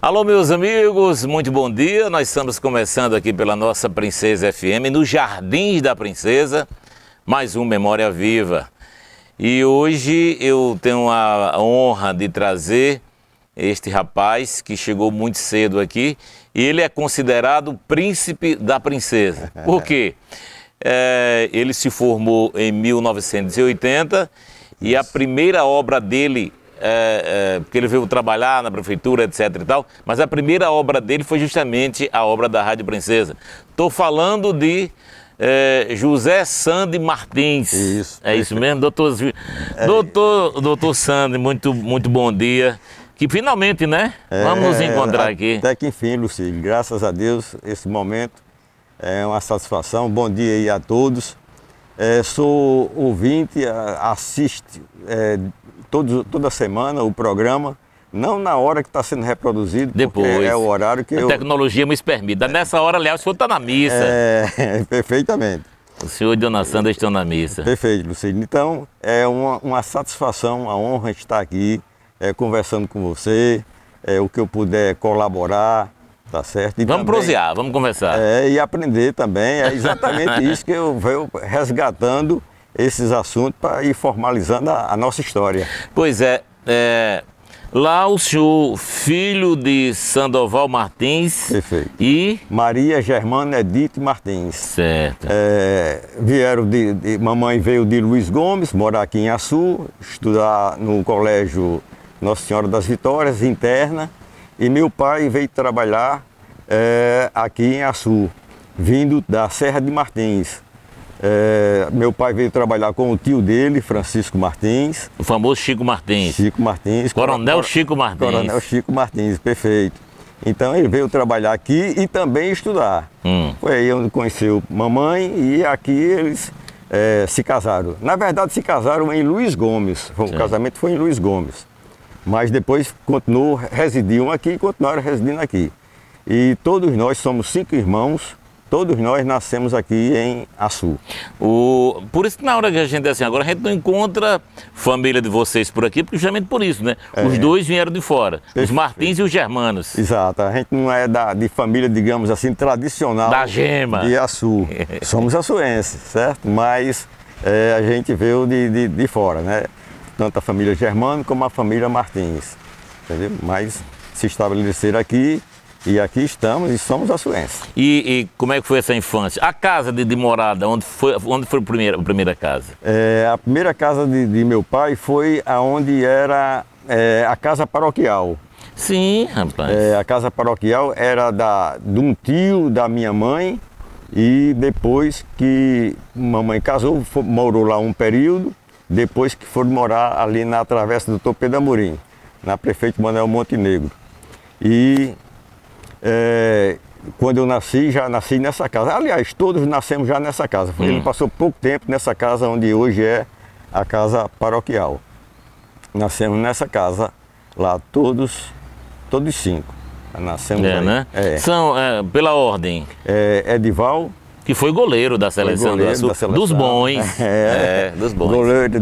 Alô, meus amigos, muito bom dia. Nós estamos começando aqui pela nossa Princesa FM, nos Jardins da Princesa, mais um Memória Viva. E hoje eu tenho a honra de trazer este rapaz que chegou muito cedo aqui e ele é considerado o príncipe da princesa. Por quê? Ele se formou em 1980 e a primeira obra dele, porque ele veio trabalhar na prefeitura, etc e tal, mas a primeira obra dele foi justamente a obra da Rádio Princesa. Estou falando de José Sande Martins. Isso. É isso mesmo, doutor Sande, muito bom dia. Que finalmente, né? Vamos nos encontrar aqui. Até que enfim, Lucílio, graças a Deus, esse momento é uma satisfação. Bom dia aí a todos. Sou ouvinte, assisto toda semana o programa, não na hora que está sendo reproduzido, depois porque é o horário que a tecnologia me permite. Nessa hora, aliás, o senhor está na missa. Perfeitamente. O senhor e Dona Sandra estão na missa. Perfeito, Lucílio. Então, é uma satisfação, uma honra estar aqui, conversando com você, o que eu puder colaborar, tá certo? E vamos também, prosear, vamos conversar. E aprender também, é exatamente isso que eu venho resgatando esses assuntos para ir formalizando a nossa história. Pois lá o senhor, filho de Sandoval Martins. Perfeito. E Maria Germana Edith Martins. Certo. Mamãe veio de Luiz Gomes, morar aqui em Açu, estudar no colégio Nossa Senhora das Vitórias, interna, e meu pai veio trabalhar aqui em Açu, vindo da Serra de Martins. Meu pai veio trabalhar com o tio dele, Francisco Martins. O famoso Chico Martins. Chico Martins. Coronel Chico Martins. Coronel Chico Martins, perfeito. Então ele veio trabalhar aqui e também estudar. Foi aí onde conheceu mamãe e aqui eles se casaram. Na verdade se casaram em Luiz Gomes, o casamento foi em Luiz Gomes. Mas depois residiam aqui e continuaram residindo aqui. E todos nós somos 5 irmãos. Todos nós nascemos aqui em Açu. Por isso que na hora que a gente agora a gente não encontra família de vocês por aqui, porque justamente por isso, né? Os dois vieram de fora, os Martins e os Germanos. Exato, a gente não é de família, digamos assim, tradicional. Da gema. De Açu. Somos açuenses, certo? Mas a gente veio de fora, né? Tanto a família Germano como a família Martins, entendeu? Mas se estabeleceram aqui. E aqui estamos e somos açuenses. E como é que foi essa infância? A casa de morada, onde foi a primeira casa? A primeira casa de meu pai foi aonde era a casa paroquial. Sim, rapaz. A casa paroquial era de um tio da minha mãe e depois que mamãe casou, morou lá um período, depois que foram morar ali na Travessa do Doutor Pedro Amorim, na Prefeito Manuel Montenegro. E quando eu nasci, já nasci nessa casa. Aliás, todos nascemos já nessa casa. Ele passou pouco tempo nessa casa onde hoje é a casa paroquial. Nascemos nessa casa lá, todos 5. Nascemos aí. Né? São, pela ordem. Edival. Que foi goleiro da seleção do Açu, dos bons. Dos bons. Goleiro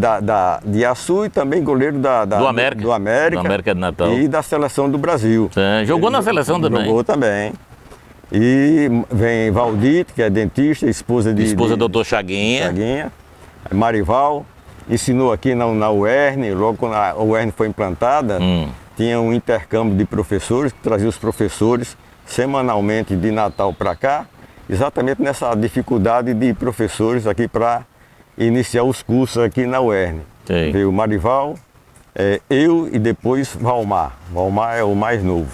de Açu e também goleiro do América. Do América de Natal. E da seleção do Brasil. Jogou na seleção também. Jogou também. E vem Valdite, que é dentista, esposa do doutor Chaguinha. Marival, ensinou aqui na UERN, logo quando a UERN foi implantada, tinha um intercâmbio de professores, que trazia os professores semanalmente de Natal para cá, exatamente nessa dificuldade de professores aqui para iniciar os cursos aqui na UERN. Sim. Veio Marival, eu e depois Valmar. Valmar é o mais novo.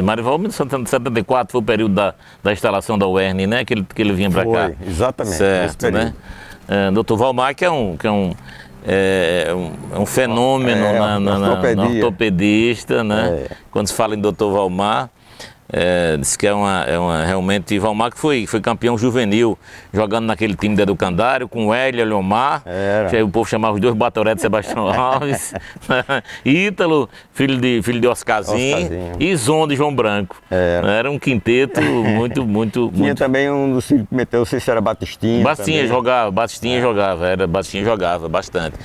Marival, 1974 foi o período da instalação da UERN, né? Que ele vinha para cá. Exatamente. Certo, né? Dr. Valmar, que é um fenômeno na ortopedista, né? Quando se fala em Dr. Valmar, diz que realmente Valmar que foi campeão juvenil, jogando naquele time de Educandário, com o Hélio Leomar, que aí o povo chamava os dois Batoré de Sebastião Alves, Ítalo, filho de Oscarzinho, e Zon de João Branco. Era um quinteto muito... Tinha também um dos filhos que meteu, não sei se era Batistinha. Batistinha jogava, Batistinha jogava bastante.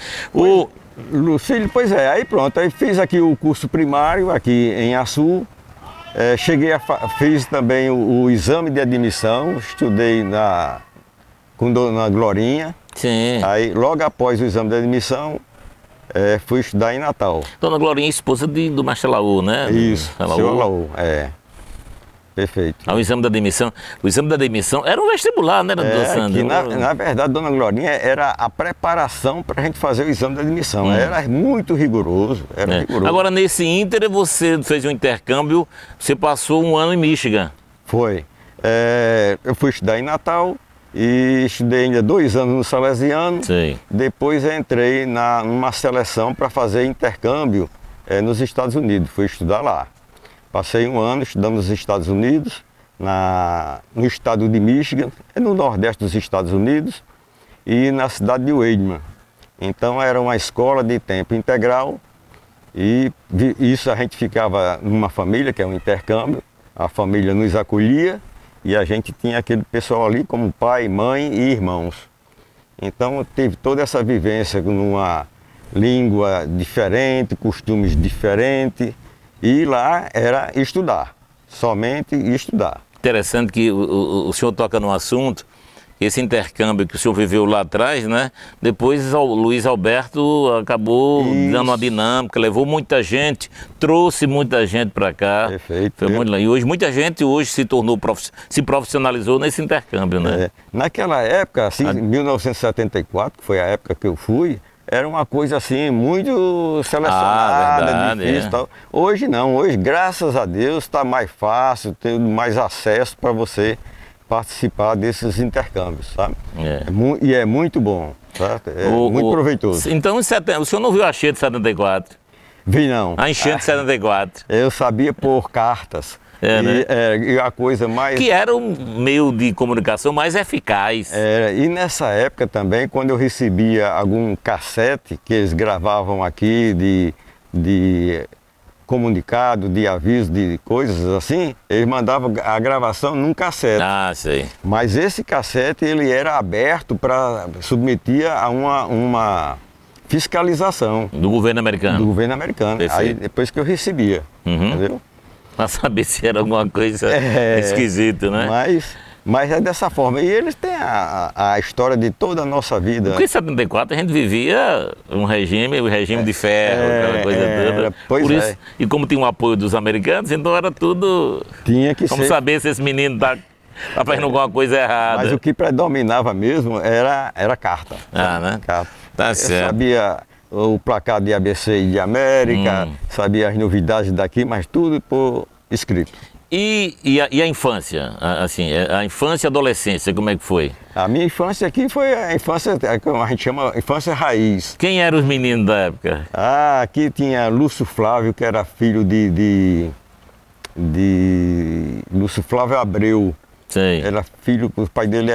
Lucílio, pois é, aí pronto, aí fiz aqui o curso primário, aqui em Açu, fiz também o exame de admissão, estudei com Dona Glorinha. Sim. Aí logo após o exame de admissão, fui estudar em Natal. Dona Glorinha, esposa do Mestre Alaú, né? Isso, seu Alaú, perfeito. O exame da admissão era um vestibular, né, doutor Sandro? Na verdade, Dona Glorinha era a preparação para a gente fazer o exame de admissão. Era muito rigoroso, rigoroso. Agora, nesse ínter, você fez um intercâmbio, você passou um ano em Michigan. Foi. Eu fui estudar em Natal e estudei ainda 2 anos no Salesiano. Sim. Depois entrei numa seleção para fazer intercâmbio nos Estados Unidos. Fui estudar lá. Passei um ano estudando nos Estados Unidos, no estado de Michigan, no nordeste dos Estados Unidos, e na cidade de Weidman. Então era uma escola de tempo integral e isso a gente ficava numa família, que é um intercâmbio, a família nos acolhia e a gente tinha aquele pessoal ali como pai, mãe e irmãos. Então teve toda essa vivência numa língua diferente, costumes diferentes. E lá era estudar, somente estudar. Interessante que o senhor toca num assunto, esse intercâmbio que o senhor viveu lá atrás, né? Depois o Luiz Alberto acabou dando uma dinâmica, levou muita gente, trouxe muita gente para cá. Perfeito. Foi muito, e hoje muita gente se profissionalizou nesse intercâmbio, né? Naquela época, assim, em 1974, que foi a época que eu fui, era uma coisa assim, muito selecionada, difícil e tal. Hoje não, hoje, graças a Deus, está mais fácil, tem mais acesso para você participar desses intercâmbios, sabe? E é muito bom, tá? Muito proveitoso. Então, o senhor não viu a enchente de 74? Vi não. A enchente de 74. Eu sabia por cartas. Né? E a coisa mais... Que era um meio de comunicação mais eficaz. E nessa época também, quando eu recebia algum cassete que eles gravavam aqui de comunicado, de aviso, de coisas assim, eles mandavam a gravação num cassete. Ah, sei. Mas esse cassete, ele era aberto para submeter a uma fiscalização. Do governo americano. Do governo americano. Perfeito. Aí depois que eu recebia, entendeu? Para saber se era alguma coisa esquisita, né? Mas é dessa forma. E eles têm a história de toda a nossa vida. Porque em 74 a gente vivia o regime de ferro, aquela coisa toda. Por isso, e como tinha o apoio dos americanos, então era tudo... Tinha que Vamos saber se esse menino está fazendo alguma coisa errada. Mas o que predominava mesmo era carta. Né? Carta. Tá certo. Eu sabia o placar de ABC e de América, sabia as novidades daqui, mas tudo por escrito. E a infância, assim, a infância e a adolescência, como é que foi? A minha infância aqui foi a infância, como a gente chama, infância raiz. Quem eram os meninos da época? Aqui tinha Lúcio Flávio, que era filho de Lúcio Flávio Abreu. Sei. Era filho, o pai dele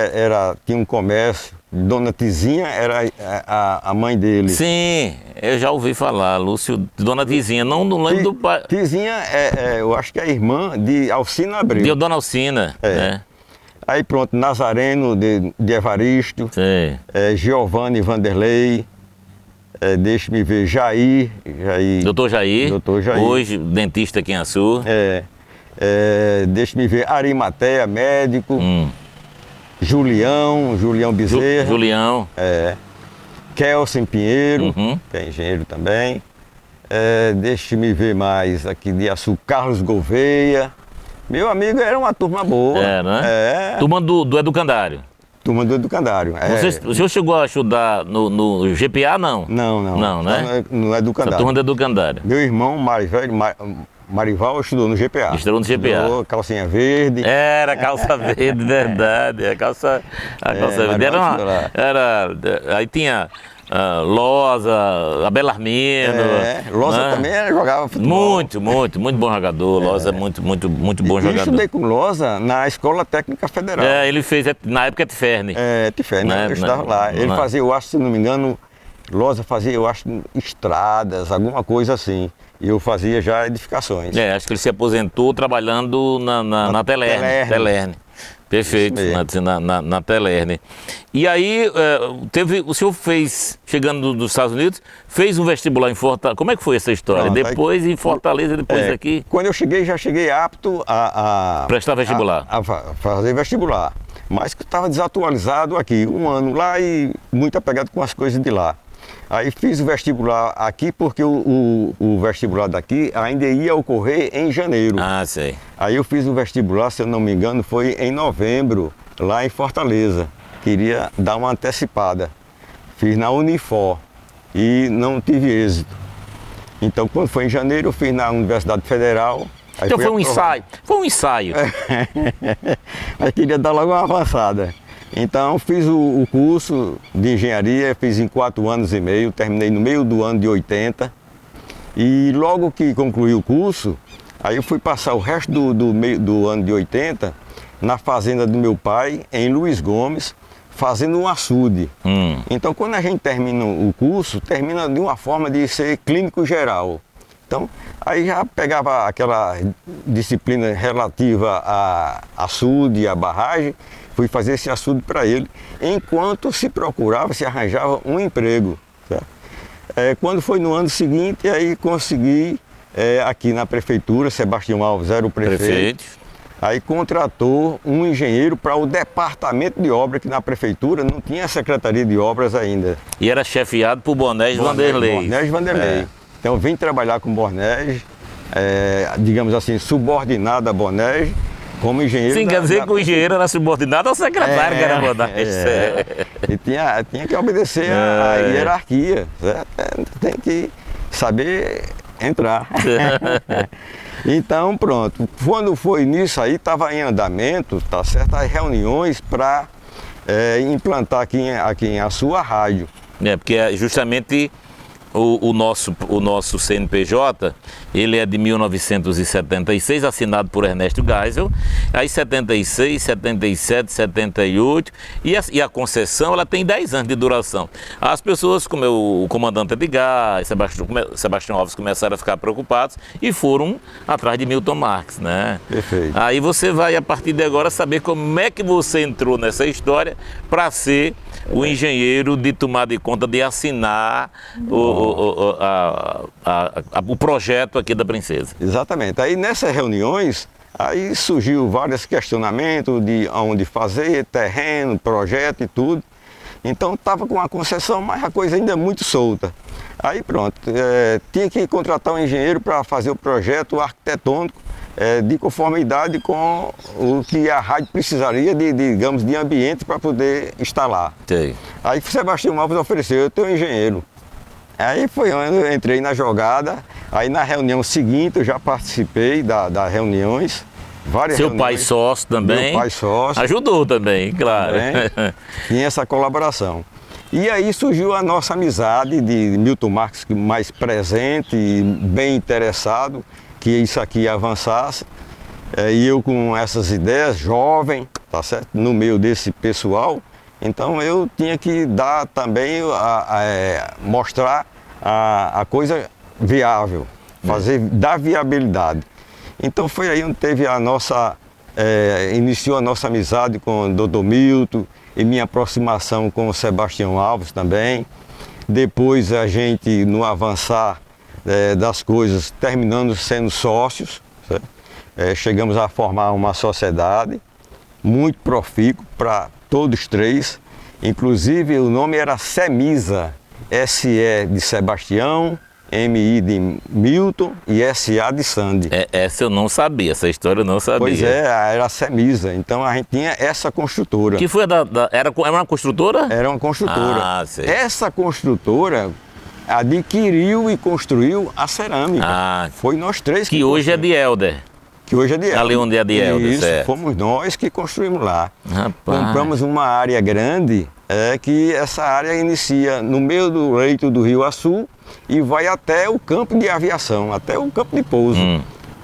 tinha um comércio. Dona Tizinha era a mãe dele. Sim, eu já ouvi falar, Lúcio, Dona Tizinha, não lembro do pai. Tizinha eu acho que é irmã de Alcina Abreu. De Dona Alcina, né? Aí pronto, Nazareno de Evaristo, Giovanni Vanderlei, deixa-me ver, Jair. Doutor Jair, hoje dentista aqui em Açu. Deixa-me ver, Arimateia, médico. Julião Bezerra. Julião. Kelsen Pinheiro, que é engenheiro também. Deixa-me ver mais aqui de Açu, Carlos Gouveia. Meu amigo, era uma turma boa. Né? Turma do Educandário. Turma do Educandário. O senhor chegou a estudar no GPA, não? Não, né? No Educandário. A turma do Educandário. Meu irmão Marival estudou no GPA. Estudou no GPA. Estudou calcinha verde. Era calça verde, verdade. A calça verde. Aí tinha Loza, Abelarmino. Loza também jogava futebol. Muito bom jogador. Loza é muito bom jogador. Eu estudei com Loza na Escola Técnica Federal. Ele fez, na época, Tiferne. Tiferne, eu estava lá. Ele fazia, eu acho, se não me engano, Loza fazia, eu acho, estradas, alguma coisa assim. E eu fazia já edificações. Acho que ele se aposentou trabalhando na Telerne. Perfeito, na Telerne. E aí, o senhor fez, chegando dos Estados Unidos, fez um vestibular em Fortaleza. Como é que foi essa história? Pronto, depois em Fortaleza, depois aqui? Quando eu cheguei, já cheguei apto a prestar vestibular. A fazer vestibular. Mas que estava desatualizado aqui, um ano lá e muito apegado com as coisas de lá. Aí fiz o vestibular aqui porque o vestibular daqui ainda ia ocorrer em janeiro. Ah, sei. Aí eu fiz o vestibular, se eu não me engano, foi em novembro, lá em Fortaleza. Queria dar uma antecipada. Fiz na Unifor e não tive êxito. Então, quando foi em janeiro, eu fiz na Universidade Federal. Então foi um ensaio. Foi um ensaio. Mas queria dar logo uma avançada. Então fiz o curso de engenharia, fiz em 4 anos e meio, terminei no meio do ano de 80. E logo que concluí o curso, aí eu fui passar o resto do ano de 80 na fazenda do meu pai, em Luiz Gomes, fazendo um açude. Então quando a gente termina o curso, termina de uma forma de ser clínico geral. Então, aí já pegava aquela disciplina relativa a açude, a barragem, fui fazer esse açude para ele, enquanto se arranjava um emprego. Certo? Quando foi no ano seguinte, aí consegui, aqui na prefeitura, Sebastião Alves era o prefeito. Aí contratou um engenheiro para o departamento de obra, que na prefeitura não tinha secretaria de obras ainda. E era chefiado por Bornés Vanderlei. Bornés Vanderlei. Então eu vim trabalhar com Bornés, digamos assim, subordinado a Bornés, como engenheiro. Sim, quer dizer que o engenheiro era subordinado ao secretário, que era Bornés. E tinha que obedecer a hierarquia, certo? Tem que saber entrar. Então pronto, quando foi nisso aí, estava em andamento, tá certo? As reuniões para implantar aqui em Açu a rádio. Porque é justamente o nosso CNPJ, ele é de 1976, assinado por Ernesto Geisel, aí 76, 77, 78, e a concessão ela tem 10 anos de duração. As pessoas, como o comandante Edgar, Sebastião Alves, começaram a ficar preocupados e foram atrás de Milton Marques, né? Perfeito. Aí você vai, a partir de agora, saber como é que você entrou nessa história para ser o engenheiro de tomar de conta, de assinar o projeto aqui da Princesa. Exatamente. Aí nessas reuniões, aí surgiu vários questionamentos de onde fazer, terreno, projeto e tudo. Então estava com a concessão, mas a coisa ainda é muito solta. Aí pronto, tinha que contratar um engenheiro para fazer o projeto arquitetônico de conformidade com o que a rádio precisaria digamos, de ambiente para poder instalar. Sim. Aí Sebastião Alves ofereceu, eu tenho um engenheiro. Aí foi onde eu entrei na jogada, aí na reunião seguinte eu já participei das reuniões, várias Seu reuniões. pai sócio também? Meu pai sócio. Ajudou também, claro. Tinha essa colaboração. E aí surgiu a nossa amizade de Milton Marques mais presente e bem interessado que isso aqui avançasse. E eu com essas ideias, jovem, tá certo? No meio desse pessoal, então eu tinha que dar também, mostrar a coisa viável, dar viabilidade. Então foi aí onde teve iniciou a nossa amizade com o Dr. Milton e minha aproximação com o Sebastião Alves também. Depois a gente, no avançar das coisas, terminando sendo sócios, chegamos a formar uma sociedade muito profícua para todos três, inclusive o nome era Semisa, SE de Sebastião, MI de Milton e SA de Sandy. Essa eu não sabia, essa história eu não sabia. Pois era a Semisa, então a gente tinha essa construtora. Que foi era uma construtora? Era uma construtora. Ah, sei. Essa construtora adquiriu e construiu a cerâmica. Foi nós três que hoje é de Helder. Que hoje é de Helder. Ali onde é de Helder, isso, certo. Fomos nós que construímos lá. Rapaz. Compramos uma área grande, que essa área inicia no meio do leito do Rio Açu e vai até o campo de aviação, até o campo de pouso.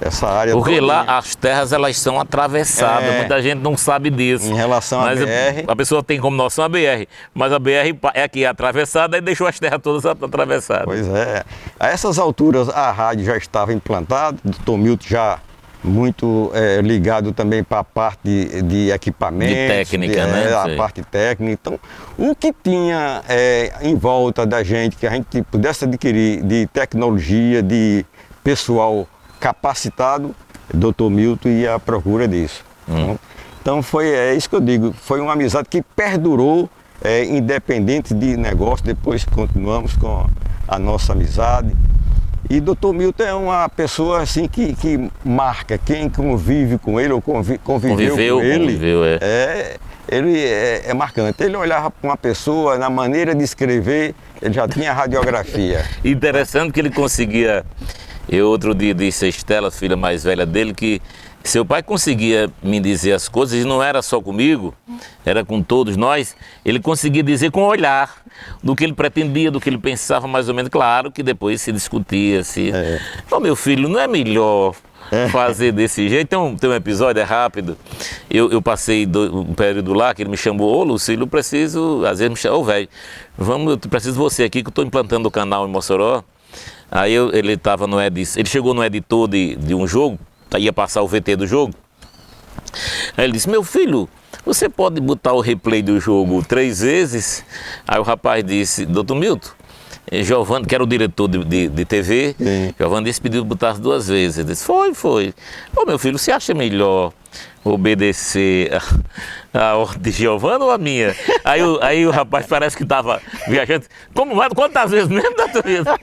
Essa área porque todinha. Lá as terras elas são atravessadas, muita gente não sabe disso. Em relação à BR. A pessoa tem como noção a BR, mas a BR é aqui atravessada e deixou as terras todas atravessadas. Pois é. A essas alturas a rádio já estava implantada, o Dr. Milton já muito ligado também para a parte de equipamentos. De técnica, né? A parte técnica. Então, o que tinha em volta da gente, que a gente pudesse adquirir de tecnologia, de pessoal capacitado, Dr. Milton ia à procura disso. Então, é isso que eu digo, foi uma amizade que perdurou, independente de negócio, depois continuamos com a nossa amizade. E Dr. Milton é uma pessoa assim que marca, quem convive com ele ou conviveu com ele, ele é marcante. Ele olhava para uma pessoa, na maneira de escrever, ele já tinha radiografia. Interessante que ele conseguia. Eu outro dia disse a Estela, filha mais velha dele, que seu pai conseguia me dizer as coisas, e não era só comigo, era com todos nós. Ele conseguia dizer com o olhar do que ele pretendia, do que ele pensava mais ou menos. Claro que depois se discutia, meu filho, não é melhor fazer desse jeito? Tem um episódio, é rápido. Eu passei um período lá que ele me chamou: ô Lucílio, eu preciso, às vezes me chama, ô velho, eu preciso de você aqui que eu estou implantando o canal em Mossoró. Aí ele estava ele chegou no editor de um jogo, ia passar o VT do jogo. Aí ele disse: meu filho, você pode botar o replay do jogo 3 vezes? Aí o rapaz disse: doutor Milton, Giovanni, que era o diretor de TV, Giovanni disse, pediu botar as 2 vezes. Ele disse: foi. Ô meu filho, você acha melhor obedecer a ordem de Giovanni ou a minha? Aí o rapaz parece que estava viajando. Quantas vezes mesmo, doutor Milton?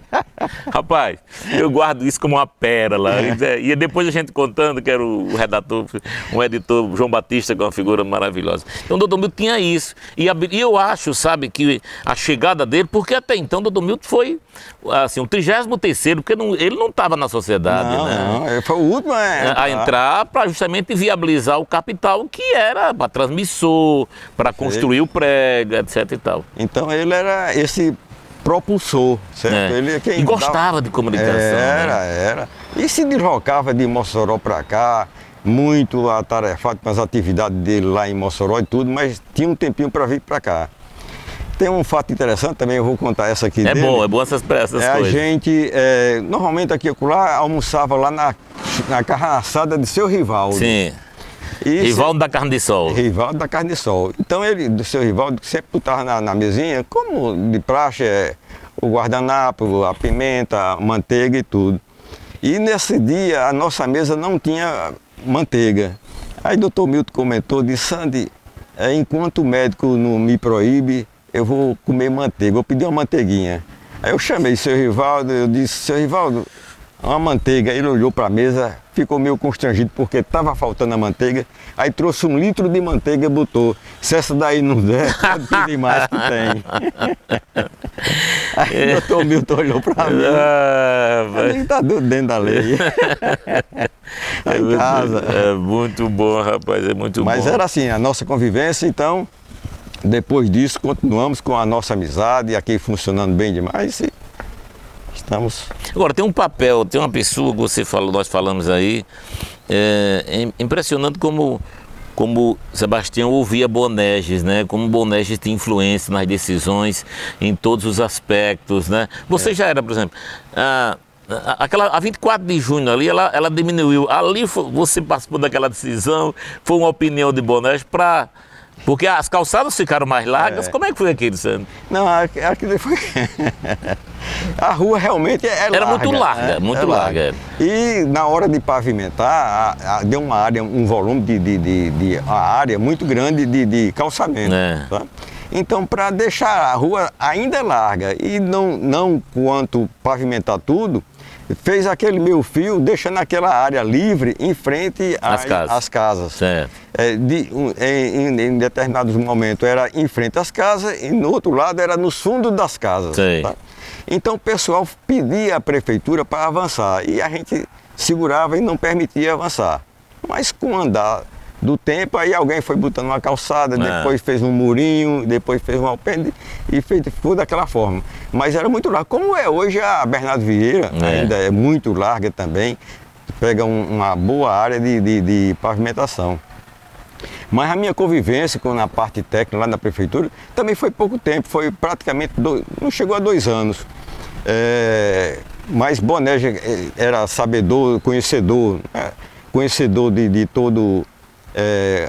Rapaz, eu guardo isso como uma pérola. E depois a gente contando que era o redator, um editor, João Batista, que é uma figura maravilhosa. Então o doutor Milton tinha isso. E eu acho, sabe, que a chegada dele, porque até então o doutor Milton foi assim, o 33º, porque ele não estava na sociedade, Não, ele foi o último a entrar para justamente viabilizar o capital que era para transmissor, para construir o prego, etc e tal. Então ele era esse propulsor, certo? Ele é quem e gostava de comunicação. Era. E se deslocava de Mossoró para cá, muito atarefado com as atividades dele lá em Mossoró e tudo, mas tinha um tempinho para vir para cá. Tem um fato interessante também, eu vou contar essa aqui dele. É bom essas coisas. A gente, normalmente aqui e lá, almoçava lá na carne assada de seu Rivaldo. Sim. Rivaldo da carne de sol. Rivaldo da carne de sol. Então do seu Rivaldo, sempre botava na mesinha, como de praxe, o guardanapo, a pimenta, a manteiga e tudo. E nesse dia, a nossa mesa não tinha manteiga. Aí o doutor Milton comentou, disse: Sandy, enquanto o médico não me proíbe, eu vou comer manteiga, vou pedir uma manteiguinha. Aí eu chamei seu Rivaldo, eu disse: seu Rivaldo, uma manteiga. Ele olhou para a mesa, ficou meio constrangido porque estava faltando a manteiga. Aí trouxe 1 litro de manteiga e botou: se essa daí não der, pode pedir mais que tem. Aí o doutor Milton olhou para mim. Ele está dentro da lei. Em casa. É muito bom, rapaz, é muito bom. Mas era assim, a nossa convivência, então, depois disso, continuamos com a nossa amizade, aqui funcionando bem demais. E estamos... Agora, tem um papel, tem uma pessoa que você falou, nós falamos aí, impressionante como Sebastião ouvia Bonerges, né? Como Bonerges tinha influência nas decisões, em todos os aspectos, né? Você já era, por exemplo, a 24 de junho ali, ela diminuiu. Ali você participou daquela decisão, foi uma opinião de Bonerges porque as calçadas ficaram mais largas. Como é que foi aquilo, Sandro? Não, aquilo foi... A rua realmente era larga. Muito larga. E na hora de pavimentar, deu uma área, um volume a área muito grande de calçamento. Tá? Então, para deixar a rua ainda larga e não quanto pavimentar tudo, fez aquele meio fio, deixando aquela área livre em frente às casas. Certo. Em determinados momentos era em frente às casas e no outro lado era no fundo das casas. Tá? Então o pessoal pedia à prefeitura para avançar e a gente segurava e não permitia avançar. Mas com o andar do tempo, aí alguém foi botando uma calçada, depois fez um murinho, depois fez um alpendre e ficou daquela forma. Mas era muito largo. Como é hoje a Bernardo Vieira, ainda é muito larga também, pega uma boa área de pavimentação. Mas a minha convivência na parte técnica lá na prefeitura também foi pouco tempo, foi praticamente, não chegou a 2 anos. Mas Bonerges era sabedor, conhecedor conhecedor de todo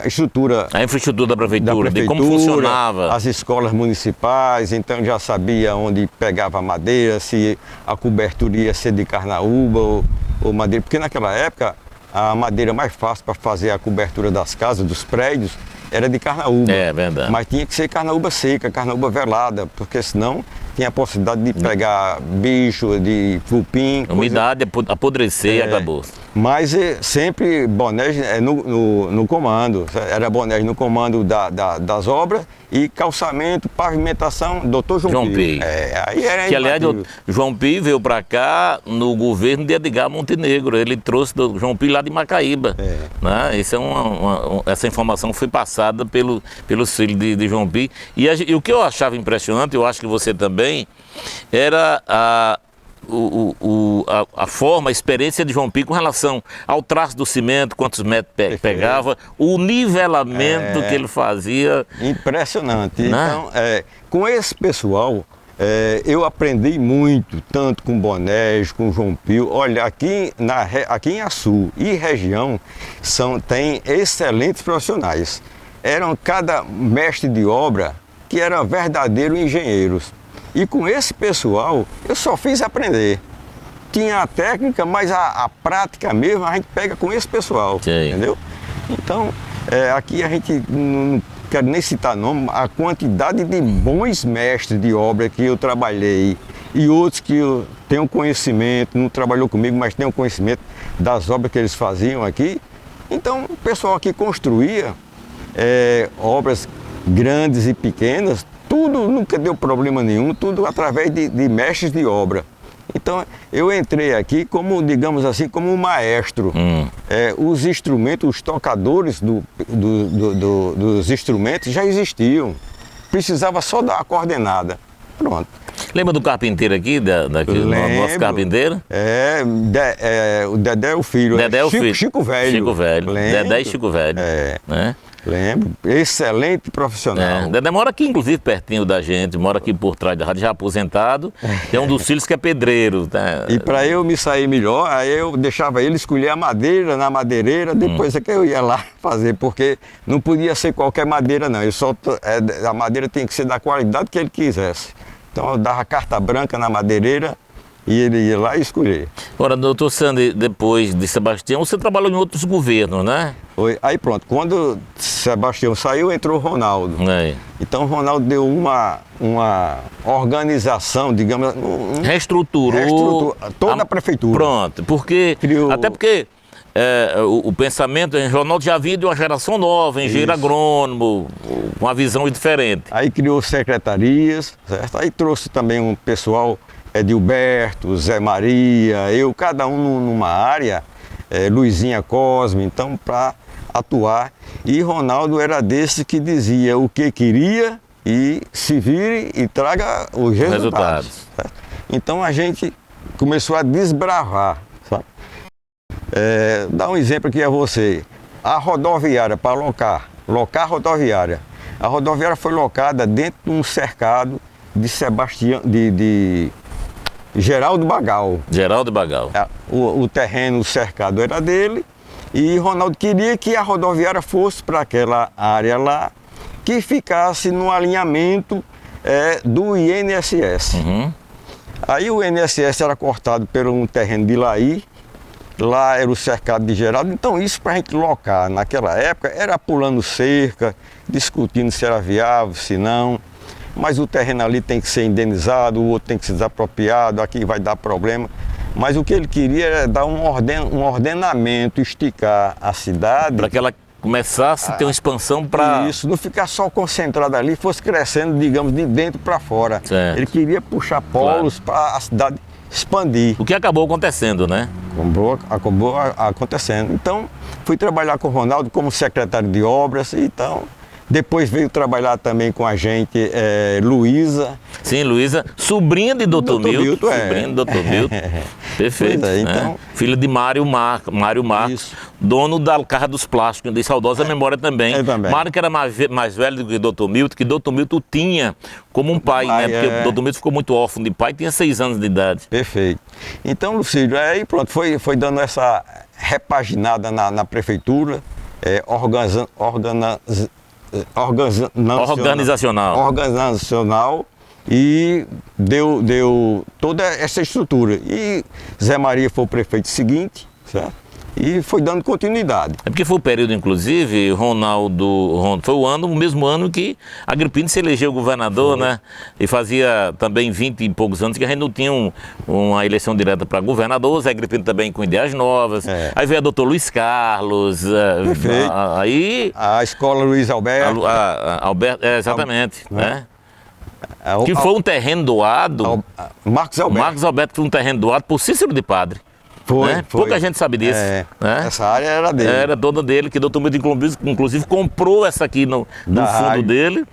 a estrutura. A infraestrutura da prefeitura, de como funcionava. As escolas municipais, então já sabia onde pegava madeira, se a cobertura ia ser de carnaúba ou madeira, porque naquela época a madeira mais fácil para fazer a cobertura das casas, dos prédios, era de carnaúba. É verdade. Mas tinha que ser carnaúba seca, carnaúba velada, porque senão tinha a possibilidade de pegar bicho, de cupim. Umidade, apodrecer e acabou. Mas sempre Bonés no comando. Era Bonés no comando das obras e calçamento, pavimentação, doutor João Pio. Aí era que, aliás, João Pio veio para cá no governo de Edgar Montenegro. Ele trouxe do João Pio lá de Macaíba. Né? Isso essa informação foi passada pelos filhos de João Pio. E o que eu achava impressionante, eu acho que você também, era a forma, a experiência de João Pio com relação ao traço do cimento, quantos metros pegava, o nivelamento que ele fazia. Impressionante. Né? Então, com esse pessoal, eu aprendi muito, tanto com Bonés, com João Pio. Olha, aqui em Açu e região tem excelentes profissionais. Eram cada mestre de obra que eram verdadeiros engenheiros. E com esse pessoal, eu só fiz aprender. Tinha a técnica, mas a prática mesmo a gente pega com esse pessoal, entendeu? Então, aqui a gente não quero nem citar nome, a quantidade de bons mestres de obra que eu trabalhei e outros que eu tenho conhecimento, não trabalhou comigo, mas tenho conhecimento das obras que eles faziam aqui. Então, o pessoal aqui construía obras grandes e pequenas, tudo nunca deu problema nenhum, tudo através de mestres de obra. Então, eu entrei aqui como, digamos assim, como um maestro. Os instrumentos, os tocadores dos instrumentos já existiam. Precisava só dar a coordenada. Pronto. Lembra do carpinteiro aqui, nosso carpinteiro? O Dedé é o filho. Dedé é o filho. Chico Velho. Chico Velho. Lembro. Dedé e Chico Velho. Né? Lembro, excelente profissional. Dedé mora aqui, inclusive, pertinho da gente, mora aqui por trás da rádio, já aposentado. Tem um dos filhos que é pedreiro. Tá? E para eu me sair melhor, aí eu deixava ele escolher a madeira na madeireira, depois é que eu ia lá fazer, porque não podia ser qualquer madeira não, a madeira tem que ser da qualidade que ele quisesse. Então eu dava carta branca na madeireira e ele ia lá escolher. Ora, doutor Sandy, depois de Sebastião, você trabalhou em outros governos, né? Aí pronto, quando Sebastião saiu, entrou o Ronaldo. Então o Ronaldo deu uma organização, digamos... Reestruturou toda a prefeitura. Pronto, até porque o pensamento, o Ronaldo já vinha de uma geração nova, engenheiro agrônomo, com uma visão diferente. Aí criou secretarias, certo? Aí trouxe também um pessoal... Edilberto, Zé Maria, cada um numa área, Luizinha Cosme, então para atuar. E Ronaldo era desse que dizia o que queria e se vire e traga os resultados. Então a gente começou a desbravar, sabe? Dá um exemplo aqui a você. A rodoviária, para locar rodoviária. A rodoviária foi locada dentro de um cercado de Sebastião, de Geraldo Bagal. Geraldo Bagal. O terreno cercado era dele e Ronaldo queria que a rodoviária fosse para aquela área lá, que ficasse no alinhamento do INSS. Aí o INSS era cortado por um terreno de Laí, lá era o cercado de Geraldo, então isso para a gente locar naquela época era pulando cerca, discutindo se era viável, se não. Mas o terreno ali tem que ser indenizado, o outro tem que ser desapropriado, aqui vai dar problema. Mas o que ele queria era dar um ordenamento, esticar a cidade. Para que ela começasse a ter uma expansão para... Isso, não ficar só concentrado ali, fosse crescendo, digamos, de dentro para fora. Certo. Ele queria puxar polos para a cidade expandir. O que acabou acontecendo, né? Acabou acontecendo. Então, fui trabalhar com o Ronaldo como secretário de obras, então... Depois veio trabalhar também com a gente Luísa. Sim, Luísa, sobrinha de Dr. Milton. Sobrinha de Dr. Milton. Perfeito. Então... Filha de Mário Marcos, dono da Casa dos Plásticos, de saudosa memória também. Mário que era mais velho do que Dr. Milton, que Dr. Milton tinha como um pai, né? Porque o Dr. Milton ficou muito órfão de pai, tinha 6 anos de idade. Perfeito. Então, Lucídio, aí pronto, foi dando repaginada na prefeitura, organizacional, e deu toda essa estrutura. E Zé Maria foi o prefeito seguinte, certo? E foi dando continuidade. É porque foi o período, inclusive, foi o mesmo ano que Agripino se elegeu governador, né? E fazia também 20 e poucos anos que a gente não tinha uma eleição direta para governador. Zé Agripino também com ideias novas. Aí veio a doutor Luiz Carlos. Perfeito. Aí a escola Luiz Alberto. Alberto, exatamente, né? Que foi um terreno doado. Marcos Alberto foi um terreno doado por Cícero de Padre. Né? Pouca gente sabe disso. Né? Essa área era dele. Era toda dele, que o doutor Milton, inclusive, comprou essa aqui no fundo dele,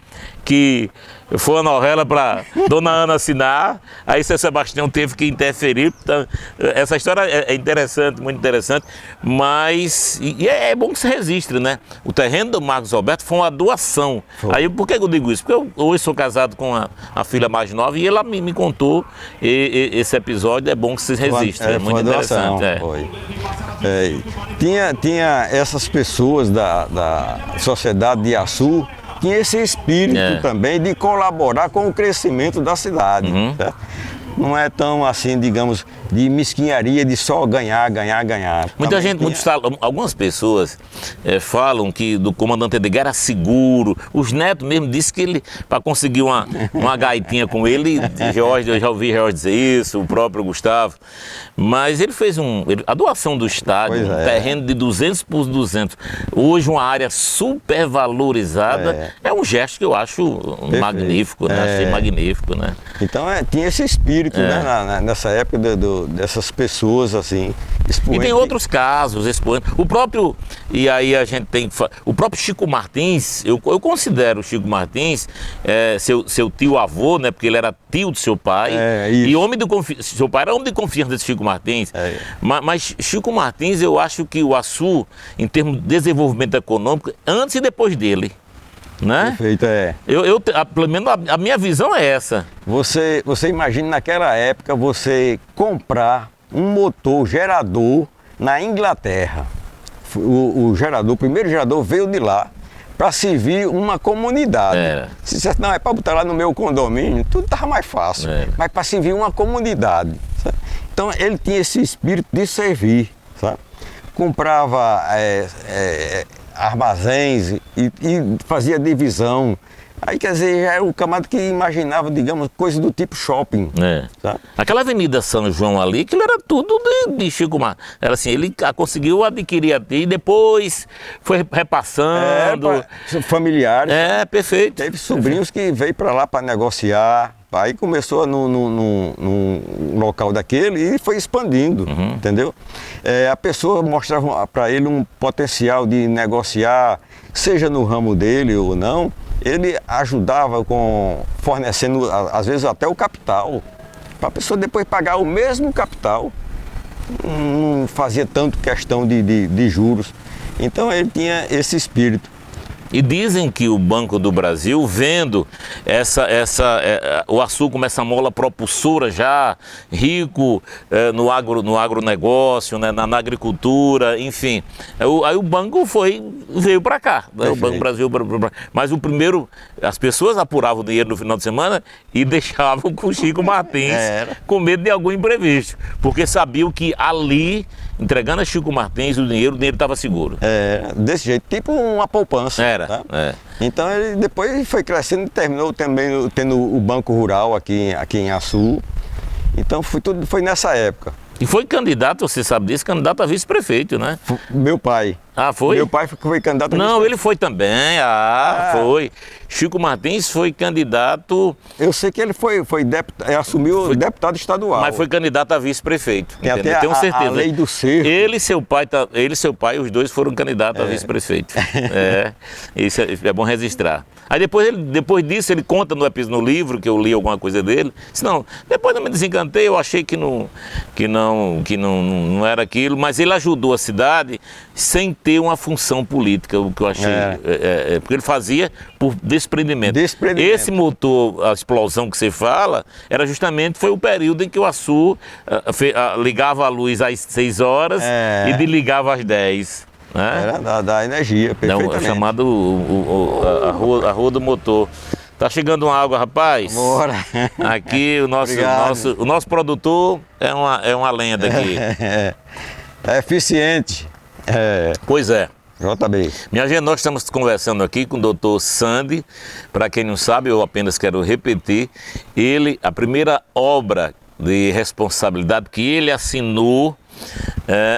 que foi uma novela para Dona Ana assinar, aí São Sebastião teve que interferir. Então, essa história é interessante, muito interessante, mas é bom que se registre, né? O terreno do Marcos Alberto foi uma doação. Aí, por que eu digo isso? Porque eu hoje sou casado com a filha mais nova e ela me contou esse episódio, é bom que se registre, é muito interessante. Foi. Tinha essas pessoas da sociedade de Açu, tinha esse espírito também de colaborar com o crescimento da cidade. Não é tão assim, digamos, de mesquinharia, de só ganhar. Muita gente, algumas pessoas falam que do comandante Edgar era seguro. Os netos mesmo disseram que ele, para conseguir uma gaitinha com ele, eu já ouvi Jorge dizer isso, o próprio Gustavo. Mas ele fez a doação do estádio, um terreno de 200 por 200, hoje uma área super valorizada, é um gesto que eu acho magnífico, né? Achei magnífico, né? Então tinha esse espírito, né? Nessa época dessas pessoas assim, expoentes. E tem outros casos, expoentes. O próprio Chico Martins, eu considero o Chico Martins seu tio-avô, né? Porque ele era tio do seu pai. E seu pai era homem de confiança desse Chico Martins. Mas Chico Martins, eu acho que o Açu, em termos de desenvolvimento econômico, antes e depois dele. Né? Perfeito, pelo menos a minha visão é essa. Você imagina naquela época você comprar um motor gerador na Inglaterra. O primeiro gerador veio de lá para servir uma comunidade. Se dissesse, não, é para botar lá no meu condomínio, tudo estava mais fácil. Mas para servir uma comunidade. Sabe? Então ele tinha esse espírito de servir. Sabe? Comprava armazéns e fazia divisão. Aí, quer dizer, já era o camarada que imaginava, digamos, coisa do tipo shopping. Sabe? Aquela Avenida São João ali, aquilo era tudo de Chico Martins. Era assim, ele conseguiu adquirir aqui e depois foi repassando. Familiares. Perfeito. Teve sobrinhos que veio para lá para negociar. Aí começou num local daquele e foi expandindo, entendeu? A pessoa mostrava para ele um potencial de negociar, seja no ramo dele ou não. Ele ajudava fornecendo, às vezes, até o capital, para a pessoa depois pagar o mesmo capital. Não fazia tanto questão de juros. Então ele tinha esse espírito. E dizem que o Banco do Brasil, vendo o Açu como essa mola propulsora já, rico no agronegócio, né, na agricultura, enfim, aí o banco veio para cá, né, o Banco do Brasil. Mas as pessoas apuravam o dinheiro no final de semana e deixavam com o Chico Martins com medo de algum imprevisto, porque sabiam que ali, entregando a Chico Martins o dinheiro estava seguro. Desse jeito, tipo uma poupança. Tá? Então ele depois foi crescendo e terminou também tendo o Banco Rural aqui em Açu. Então tudo foi nessa época. E foi candidato, você sabe disso, candidato a vice-prefeito, né? Meu pai. Foi? Meu pai foi candidato a Não, ele foi também, foi. Chico Martins foi candidato... Eu sei que ele assumiu deputado estadual. Mas foi candidato a vice-prefeito, tenho certeza. A lei do cerco. Ele e seu pai, os dois foram candidatos a vice-prefeito. Isso é bom registrar. Aí depois disso ele conta no livro, que eu li alguma coisa dele, disse, não, depois eu me desencantei, eu achei que não era aquilo, mas ele ajudou a cidade sem ter uma função política, o que eu achei. Porque ele fazia por desprendimento. Esse motor, a explosão que você fala, foi o período em que o Açu ligava a luz às 6 horas e desligava às 10. Né? Era da energia, perfeitamente. É chamado a rua do motor. Tá chegando uma água, rapaz. Bora. Aqui o nosso produtor é uma lenda aqui. É eficiente. Pois é. JB. Minha gente, nós estamos conversando aqui com o doutor Sandy. Para quem não sabe, eu apenas quero repetir. A primeira obra de responsabilidade que ele assinou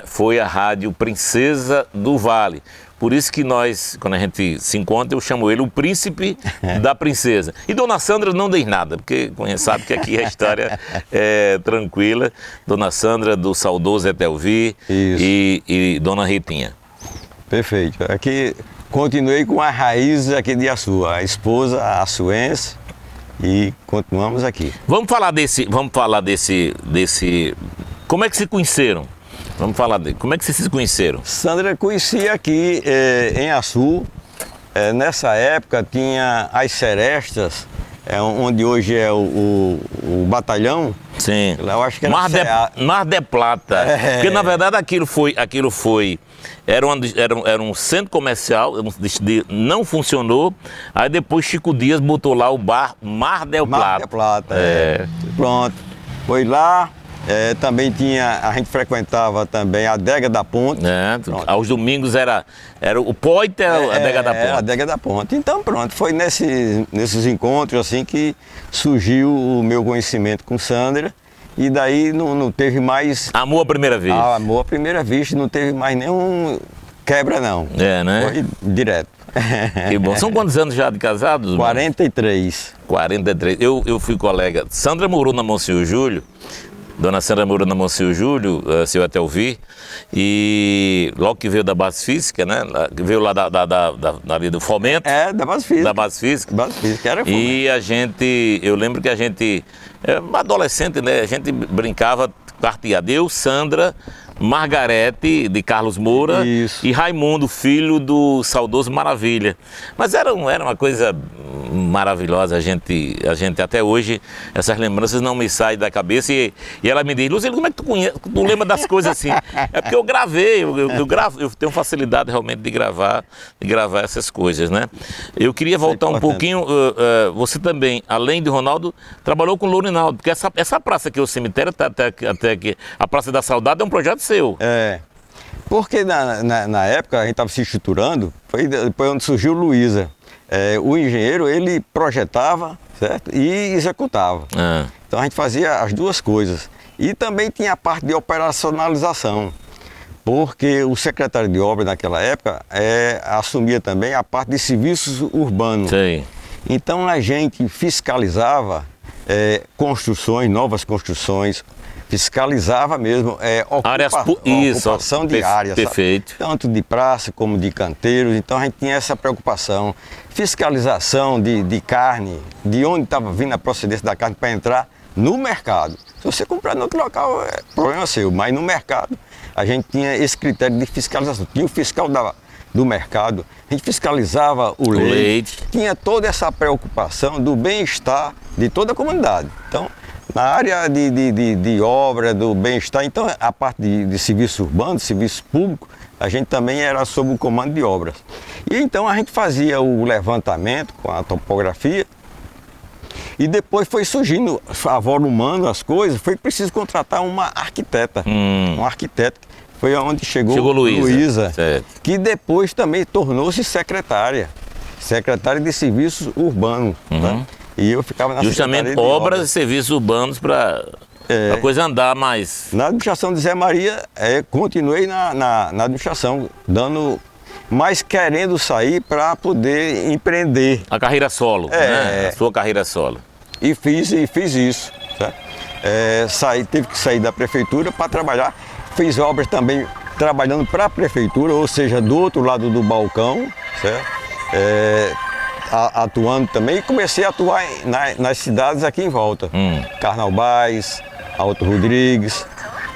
foi a Rádio Princesa do Vale. Por isso que nós, quando a gente se encontra, eu chamo ele o príncipe da princesa. E Dona Sandra não diz nada, porque sabe que aqui a história é tranquila. Dona Sandra, do saudoso Etelvi e Dona Ritinha. Perfeito. Aqui continuei com a raiz aqui de Açu, a esposa açuense, e continuamos aqui. Vamos falar desse. Como é que se conheceram? Vamos falar dele. Como é que vocês se conheceram? Sandra conhecia aqui em Açu. Nessa época tinha as serestas, onde hoje é o batalhão. Sim. Eu acho que era Mar de Plata. Porque na verdade aquilo foi era um centro comercial, não funcionou. Aí depois Chico Dias botou lá o bar Mar de Plata. Mar de Plata. Pronto. Foi lá. Também a gente frequentava também a Adega da Ponte. Aos domingos era o Poite, a Adega da Ponte. A Adega da Ponte. Então pronto, foi nesses encontros assim que surgiu o meu conhecimento com Sandra. E daí não teve mais... Amor à primeira vista. Amor à primeira vista, não teve mais nenhum quebra não. Né? Foi direto. Que bom. São quantos anos já de casados? 43. 43. Eu fui colega. Sandra morou na Monsenhor Júlio. Dona Sandra morou na Monsenhor Júlio, seu Etelvi, e logo que veio da base física, né? Veio lá ali do Fomento. Da base física. Da base física. Base física era Fomento. E eu lembro que a gente, adolescente, né? A gente brincava carteado. Eu, Sandra, Margarete, de Carlos Moura, e Raimundo, filho do saudoso Maravilha. Mas era uma coisa maravilhosa, a gente até hoje, essas lembranças não me saem da cabeça, e ela me diz: Luciano, como é que tu lembra das coisas assim? É porque eu gravei, eu tenho facilidade realmente de gravar essas coisas, né? Eu queria voltar um pouquinho, você também, além de Ronaldo, trabalhou com o Lourinaldo, porque essa praça aqui, o cemitério, até aqui, a Praça da Saudade, é um projeto seu. Porque na época a gente estava se estruturando, foi depois onde surgiu Luísa. O engenheiro, ele projetava, certo? E executava. Então a gente fazia as duas coisas. E também tinha a parte de operacionalização, porque o secretário de obra naquela época assumia também a parte de serviços urbanos. Sim. Então a gente fiscalizava construções, novas construções, fiscalizava mesmo ocupação de áreas, perfeito. Tanto de praça como de canteiros. Então a gente tinha essa preocupação. Fiscalização de carne, de onde estava vindo a procedência da carne para entrar no mercado. Se você comprar em outro local, é problema seu, mas no mercado a gente tinha esse critério de fiscalização. Tinha o fiscal do mercado, a gente fiscalizava o leite, tinha toda essa preocupação do bem-estar de toda a comunidade. Então, na área de obra, do bem-estar, então a parte de serviço urbano, serviço público, a gente também era sob o comando de obras. E então a gente fazia o levantamento com a topografia, e depois foi surgindo, avolumando as coisas, foi preciso contratar uma arquiteta, um arquiteto. Foi onde chegou Luísa, que depois também tornou-se secretária de serviços urbanos. Tá? E eu ficava na justamente obras e serviços urbanos para a coisa andar mais. Na administração de Zé Maria, continuei na administração, mas querendo sair para poder empreender. A carreira solo, né? A sua carreira solo. E fiz isso. Tive que sair da prefeitura para trabalhar. Fiz obras também trabalhando para a prefeitura, ou seja, do outro lado do balcão, certo? Atuando também, e comecei a atuar nas cidades aqui em volta. Carnaubais, Alto Rodrigues,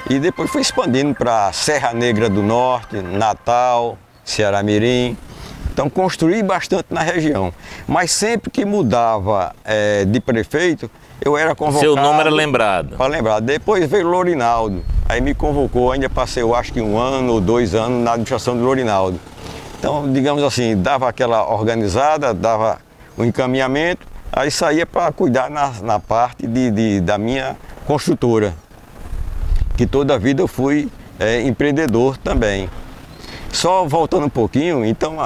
e depois fui expandindo para Serra Negra do Norte, Natal, Ceará Mirim. Então construí bastante na região. Mas sempre que mudava de prefeito, eu era convocado. Seu nome era lembrado. Para lembrar. Depois veio Lourinaldo. Aí me convocou, ainda passei, eu acho que 1 ano ou 2 anos na administração do Lourinaldo. Então, digamos assim, dava aquela organizada, dava o encaminhamento, aí saía para cuidar na parte da minha construtora. Que toda a vida eu fui empreendedor também. Só voltando um pouquinho, então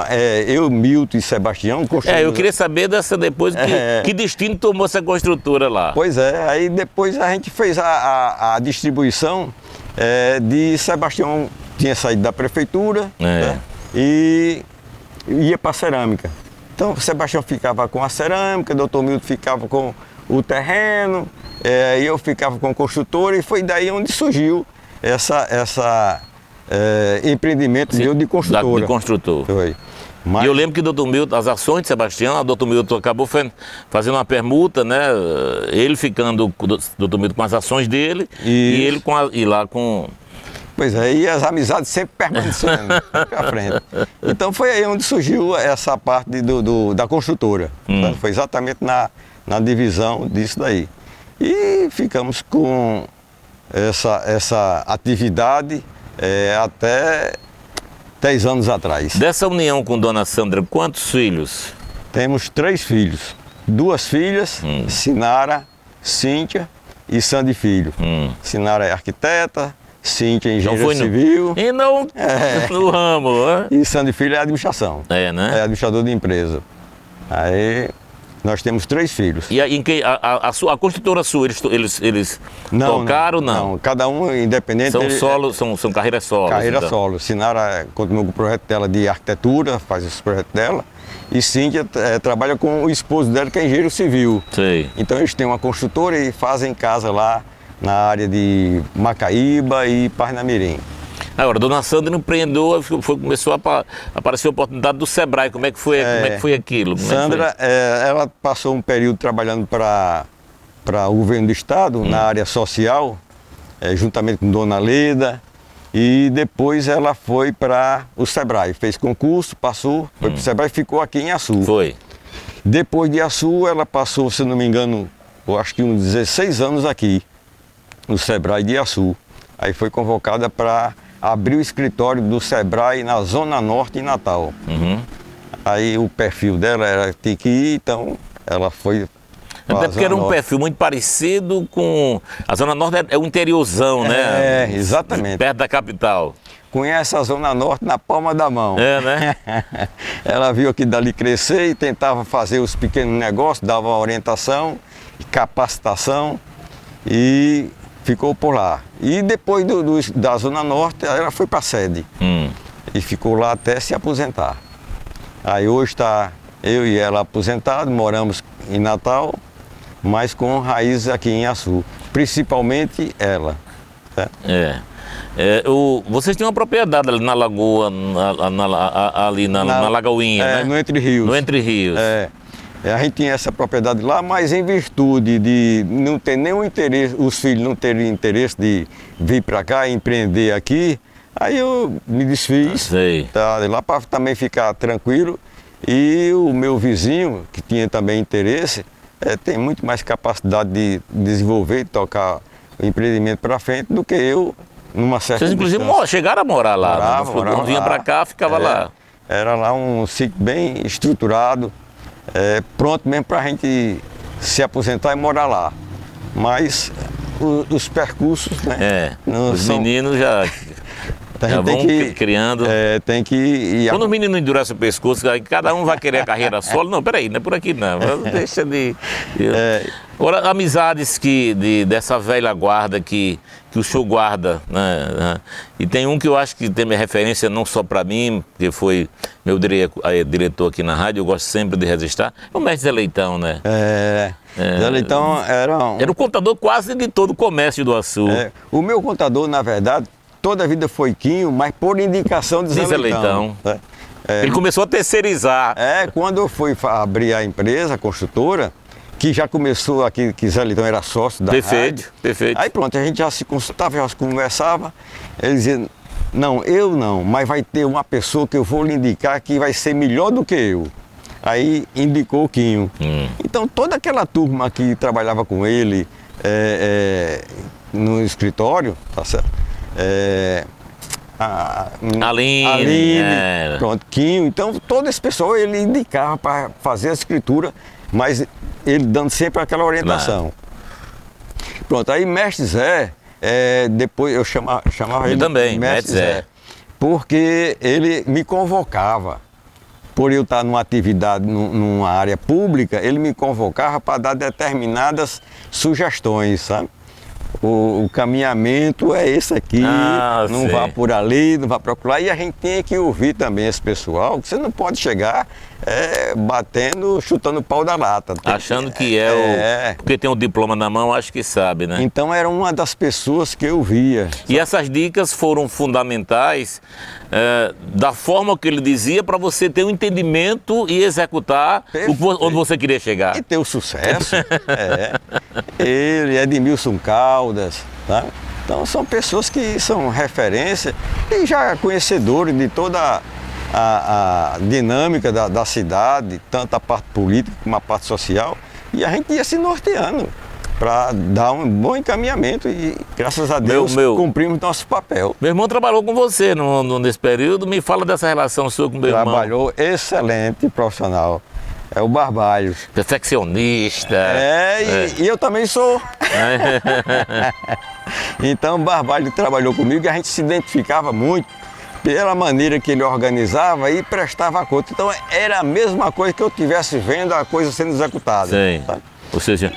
eu, Milton e Sebastião construímos... eu queria saber dessa depois, que destino tomou essa construtora lá? Pois aí depois a gente fez a distribuição de Sebastião, tinha saído da prefeitura, né, e ia para a cerâmica. Então Sebastião ficava com a cerâmica, doutor Milton ficava com o terreno, e eu ficava com a construtora, e foi daí onde surgiu essa empreendimento meu de construtora. De construtor. Foi. Mas... E eu lembro que o Dr. Milton, as ações de Sebastião, o Dr. Milton acabou fazendo uma permuta, né? Ele ficando, o Dr. Milton com as ações dele e ele lá com... Pois é, e as amizades sempre permanecendo, sempre à frente. Então foi aí onde surgiu essa parte da construtora. Então, foi exatamente na divisão disso daí. E ficamos com essa atividade até 10 anos atrás. Dessa união com Dona Sandra, quantos filhos? Temos 3 filhos. 2 filhas, Sinara, Cíntia e Sandy Filho. Sinara é arquiteta, Cíntia é engenheira civil. E não no ramo, né? E Sandy Filho é administração. Né? É administrador de empresa. Aí nós temos 3 filhos. E a construtora sua, eles tocaram ou não? Não, cada um independente. São carreiras solos. Carreira então. solo. Sinara continua com o projeto dela de arquitetura, faz esse projeto dela. E Cíntia trabalha com o esposo dela, que é engenheiro civil. Sei. Então eles têm uma construtora e fazem casa lá na área de Macaíba e Parnamirim. Agora, Dona Sandra empreendeu, começou a aparecer a oportunidade do Sebrae. Como é que foi aquilo? Sandra, ela passou um período trabalhando para o governo do estado, na área social, juntamente com Dona Leda, e depois ela foi para o Sebrae, fez concurso, passou, foi para o Sebrae e ficou aqui em Açu. Foi. Depois de Açu, ela passou, se não me engano, eu acho que uns 16 anos aqui, no Sebrae de Açu. Aí foi convocada para abrir o escritório do Sebrae na Zona Norte, em Natal. Aí o perfil dela era ter que ir, então ela foi. Até porque era um perfil muito parecido com... A Zona Norte é o interiorzão, né? Exatamente. Perto da capital. Conhece a Zona Norte na palma da mão. Né? Ela viu aqui dali crescer e tentava fazer os pequenos negócios, dava orientação, capacitação e ficou por lá. E depois da Zona Norte, ela foi para a sede. E ficou lá até se aposentar. Aí hoje está eu e ela aposentados, moramos em Natal, mas com raízes aqui em Açu. Principalmente ela. Certo? Vocês têm uma propriedade ali na lagoa, na Lagoinha, né? No Entre Rios. No Entre Rios. A gente tinha essa propriedade lá, mas em virtude de não ter nenhum interesse, os filhos não terem interesse de vir para cá e empreender aqui, aí eu me desfiz, lá para também ficar tranquilo. E o meu vizinho, que tinha também interesse, tem muito mais capacidade de desenvolver e tocar o empreendimento para frente do que eu, numa certa Vocês inclusive chegaram a morar lá, morava, vinha para cá, ficava lá. Era lá um sítio bem estruturado, pronto mesmo para a gente se aposentar e morar lá. Mas os percursos, né? Os meninos já vão criando. Tem que ir. Quando o menino endurece o pescoço, aí cada um vai querer a carreira solo. Não, peraí, não é por aqui não. Deixa de. Agora, amizades dessa velha guarda que o senhor guarda, né? E tem um que eu acho que tem minha referência não só para mim, que foi meu diretor aqui na rádio, eu gosto sempre de registrar, é o mestre Zé Leitão, né? Zé Leitão era o contador quase de todo o comércio do Açu. O meu contador, na verdade, toda a vida foi Quinho, mas por indicação de Zé Leitão. Ele começou a terceirizar. Quando eu fui abrir a empresa, a construtora, que já começou aqui, que Zé Leitão era sócio da rádio. Perfeito. Aí pronto, a gente já se consultava, já se conversava. Ele dizia, Não, eu não, mas vai ter uma pessoa que eu vou lhe indicar que vai ser melhor do que eu. Aí indicou o Quinho. Então toda aquela turma que trabalhava com ele no escritório, tá certo? Aline, pronto, Quinho. Então todo esse pessoal ele indicava para fazer a escritura, mas ele dando sempre aquela orientação. Pronto, aí Mestre Zé, depois eu chamava ele também, Mestre Zé, porque ele me convocava. Por eu estar numa atividade, numa área pública, ele me convocava para dar determinadas sugestões, sabe? O caminhamento é esse aqui, não vá por ali, não vá procurar. E a gente tem que ouvir também esse pessoal, que você não pode chegar batendo, chutando o pau da lata. Achando que porque tem um diploma na mão, acho que sabe, né? Então era uma das pessoas que eu via. E essas dicas foram fundamentais da forma que ele dizia para você ter um entendimento e executar onde você queria chegar. E ter o sucesso. Ele, Edmilson Caldas, tá? Então são pessoas que são referência e já conhecedores de toda a dinâmica da cidade, tanto a parte política como a parte social. E a gente ia se norteando para dar um bom encaminhamento e, graças a Deus, cumprimos nosso papel. Meu irmão trabalhou com você nesse período. Me fala dessa relação sua com meu irmão. Trabalhou excelente profissional. É o Barbalho. Perfeccionista. E eu também sou. Então o Barbalho trabalhou comigo e a gente se identificava muito pela maneira que ele organizava e prestava conta. Então era a mesma coisa que eu estivesse vendo a coisa sendo executada. Sim. Tá? Ou seja,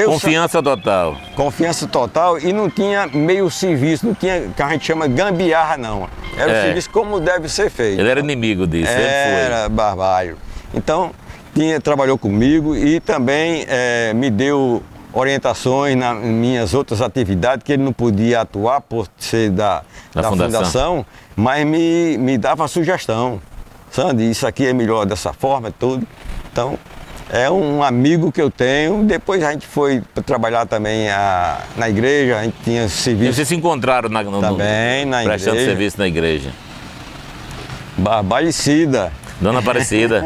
confiança total. Confiança total e não tinha meio serviço, não tinha que a gente chama gambiarra não. Era o serviço como deve ser feito. Ele era inimigo disso, era Barbalho. Então trabalhou comigo e também me deu orientações nas minhas outras atividades que ele não podia atuar por ser da fundação, mas me dava sugestão. Sandy, isso aqui é melhor dessa forma, tudo. Então, é um amigo que eu tenho. Depois a gente foi trabalhar também na igreja, a gente tinha serviço. E vocês se encontraram também na igreja. Prestando serviço na igreja. Barbalicida. Dona Aparecida,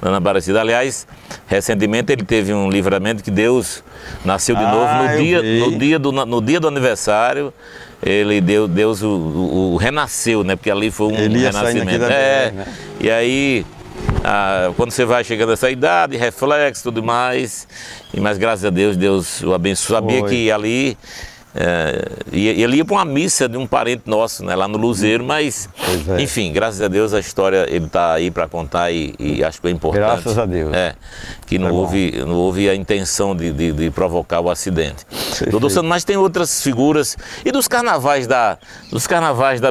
Dona Aparecida. Aliás, recentemente ele teve um livramento que Deus nasceu de novo no dia do aniversário. Deus o renasceu, né? Porque ali foi um renascimento. Né? E aí, quando você vai chegando a essa idade, reflexo, tudo mais. Mas graças a Deus, Deus o abençoou. Sabia que ali ele ia para uma missa de um parente nosso, né, lá no Luzeiro, mas enfim, graças a Deus a história ele está aí para contar e acho que é importante. Graças a Deus. Que não houve a intenção de provocar o acidente. Doutor Sandro, mas tem outras figuras. E dos carnavais da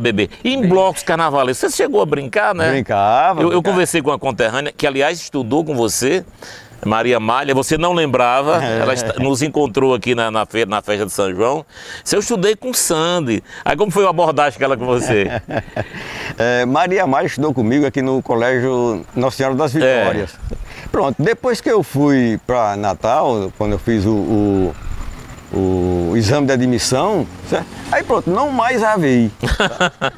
BB? E em blocos carnavalescos? Você chegou a brincar, né? Brincava. Eu conversei com a conterrânea, que aliás estudou com você, Maria Malha, você não lembrava, ela nos encontrou aqui na festa de São João. Eu estudei com Sandy. Aí como foi a abordagem dela com você? Maria Malha estudou comigo aqui no Colégio Nossa Senhora das Vitórias. Pronto, depois que eu fui para Natal, quando eu fiz o exame de admissão, certo? Aí pronto, não mais a vi.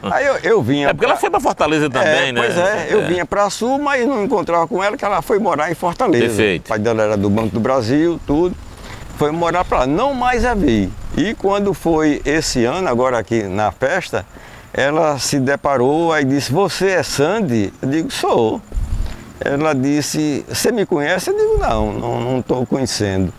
Aí eu vinha... porque ela foi para Fortaleza também, né? Pois eu vinha para Sul, mas não encontrava com ela, que ela foi morar em Fortaleza. Perfeito. O pai dela era do Banco do Brasil, tudo. Foi morar para lá, não mais a vi. E quando foi esse ano, agora aqui na festa, ela se deparou e disse, você é Sandy? Eu digo, sou. Ela disse, você me conhece? Eu digo, não estou conhecendo.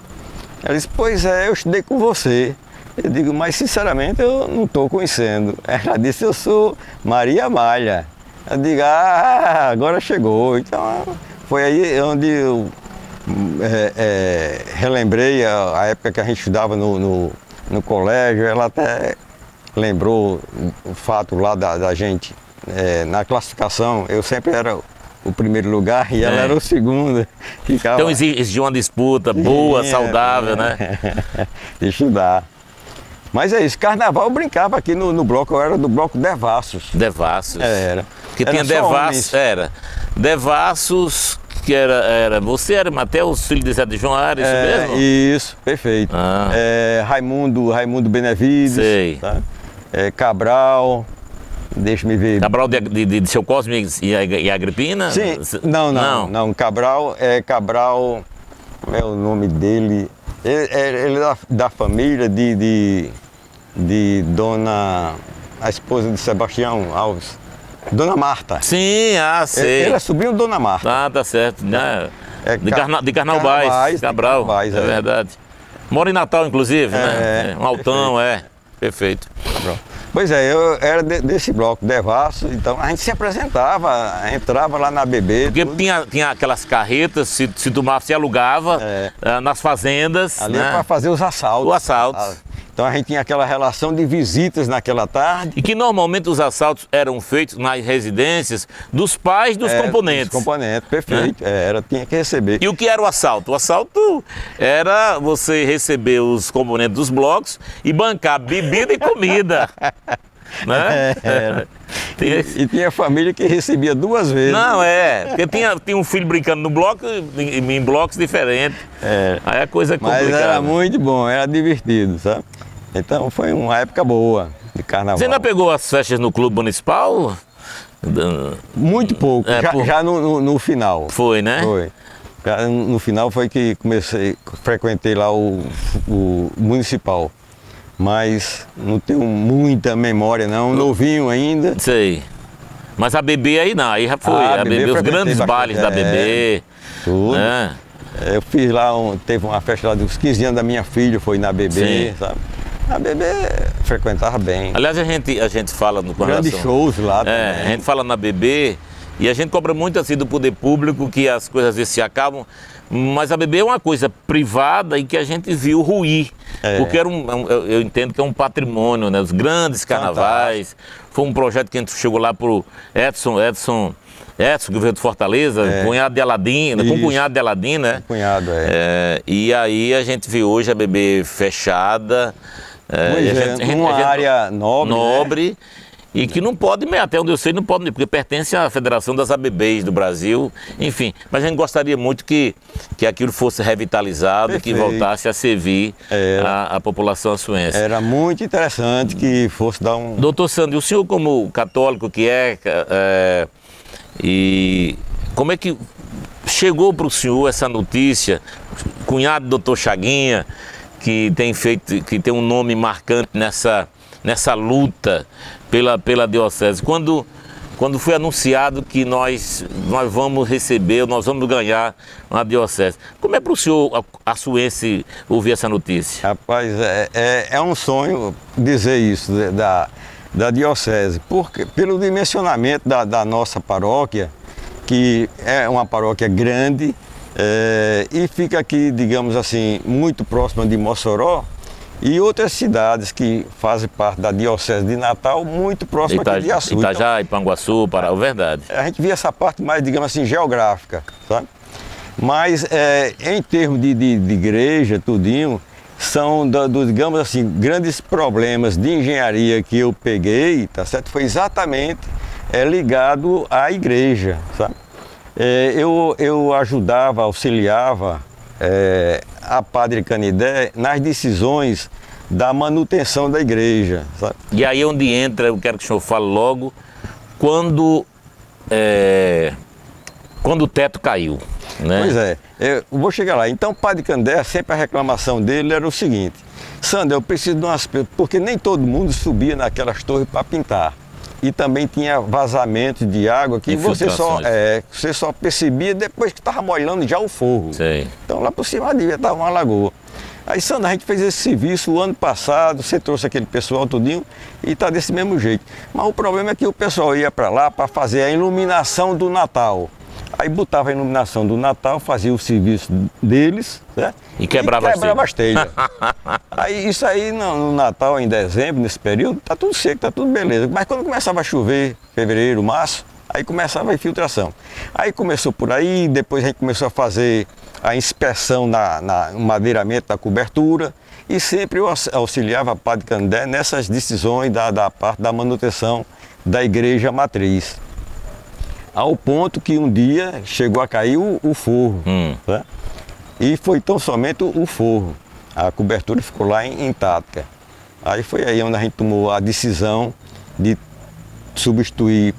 Ela disse, pois eu estudei com você. Eu digo, mas sinceramente eu não estou conhecendo. Ela disse, eu sou Maria Malha. Eu digo, agora chegou. Então foi aí onde eu relembrei a época que a gente estudava no colégio. Ela até lembrou o fato lá da gente, na classificação, eu sempre era o primeiro lugar e ela era o segundo. Ficava... Então exigia uma disputa boa, saudável, né? De estudar. Mas é isso, carnaval eu brincava aqui no bloco, eu era do bloco Devassos. Devassos. Era. Porque tinha Devassos, Devassos, que era você era Mateus, filho de Zé de João Ares, isso mesmo? Isso, perfeito. Raimundo Benevides, sei. Tá? Cabral, Deixa-me ver. Cabral de Seu Cosme e Agripina? Sim, não. Cabral, como é o nome dele? Ele é da família de Dona, a esposa de Sebastião Alves, Dona Marta. Sim, sei. Ele é sobrinho de Dona Marta. Tá certo. Né? De Carnal Carnavais, Cabral, Carnavais, é verdade. Mora em Natal, inclusive, né? Um altão, perfeito. Pois é, eu era desse bloco, Devasso, então a gente se apresentava, entrava lá na BB. Porque tinha aquelas carretas, se alugava nas fazendas. Ali né? para fazer os assaltos. O assalto. Então a gente tinha aquela relação de visitas naquela tarde. E que normalmente os assaltos eram feitos nas residências dos pais dos componentes. Dos componentes, perfeito. Tinha que receber. E o que era o assalto? O assalto era você receber os componentes dos blocos e bancar bebida e comida. Né? E tinha família que recebia 2 vezes. Não, porque tinha um filho brincando no bloco, em blocos diferentes. Aí a coisa é complicada. Mas era muito bom, era divertido, sabe? Então foi uma época boa de carnaval. Você ainda pegou as festas no Clube Municipal? Muito pouco, já no final. Foi, né? Foi. Já no final foi que frequentei lá o Municipal. Mas não tenho muita memória não, novinho ainda. Sei. Mas a BB aí não, aí já foi. A BB, os grandes bailes da BB. Tudo. Né? Eu fiz lá, teve uma festa lá dos 15 anos da minha filha, foi na BB, sabe? A BB frequentava bem. Aliás, a gente fala no grandes shows lá também. A gente fala na BB e a gente cobra muito assim do poder público que as coisas às vezes se acabam. Mas a BB é uma coisa privada e que a gente viu ruir. Porque eu entendo que é um patrimônio, né? Os grandes carnavais. Foi um projeto que a gente chegou lá pro Edson, que veio de Fortaleza, cunhado de Aladim, com cunhado de Aladim, né? Cunhado, E aí a gente vê hoje a BB fechada. Uma área nobre. Né? E que não pode, até onde eu sei, não pode, porque pertence à Federação das ABBs do Brasil, enfim. Mas a gente gostaria muito que aquilo fosse revitalizado, Perfeito. que voltasse a servir a população açuense. Era muito interessante que fosse dar um... Doutor Sandro, o senhor como católico que e como é que chegou para o senhor essa notícia, cunhado do doutor Chaguinha, que tem um nome marcante nessa luta pela diocese. Quando foi anunciado que nós vamos receber, nós vamos ganhar uma diocese, como é para o senhor açuense ouvir essa notícia? Rapaz, é um sonho dizer isso da diocese, porque pelo dimensionamento da nossa paróquia, que é uma paróquia grande e fica aqui, digamos assim, muito próxima de Mossoró, e outras cidades que fazem parte da Diocese de Natal, muito próximo aqui de Açu. Itajá, Ipanguaçu, Pará, verdade. A gente via essa parte mais, digamos assim, geográfica, sabe? Mas em termos de igreja, tudinho, são, digamos assim, grandes problemas de engenharia que eu peguei, tá certo? Foi exatamente ligado à igreja, sabe? Eu ajudava, auxiliava a Padre Canidé nas decisões da manutenção da igreja, sabe? E aí onde entra, eu quero que o senhor fale logo, quando o teto caiu, né? Pois eu vou chegar lá. Então o Padre Canidé, sempre a reclamação dele era o seguinte: Sandro, eu preciso de umas... porque nem todo mundo subia naquelas torres para pintar. E também tinha vazamento de água que você só percebia depois que estava molhando já o forro. Sei. Então lá por cima devia estar uma lagoa. Aí, Sandra, a gente fez esse serviço o ano passado, você trouxe aquele pessoal tudinho e está desse mesmo jeito. Mas o problema é que o pessoal ia para lá para fazer a iluminação do Natal. Aí botava a iluminação do Natal, fazia o serviço deles, né? E quebrava as telhas. Aí isso aí no Natal, em dezembro, nesse período, tá tudo seco, tá tudo beleza. Mas quando começava a chover, fevereiro, março, aí começava a infiltração. Aí começou por aí, depois a gente começou a fazer a inspeção no madeiramento da cobertura. E sempre eu auxiliava a Padre Canidé nessas decisões da parte da manutenção da igreja matriz. Ao ponto que um dia chegou a cair o forro. Né? E foi tão somente o forro. A cobertura ficou lá intacta. Aí foi aí onde a gente tomou a decisão de substituir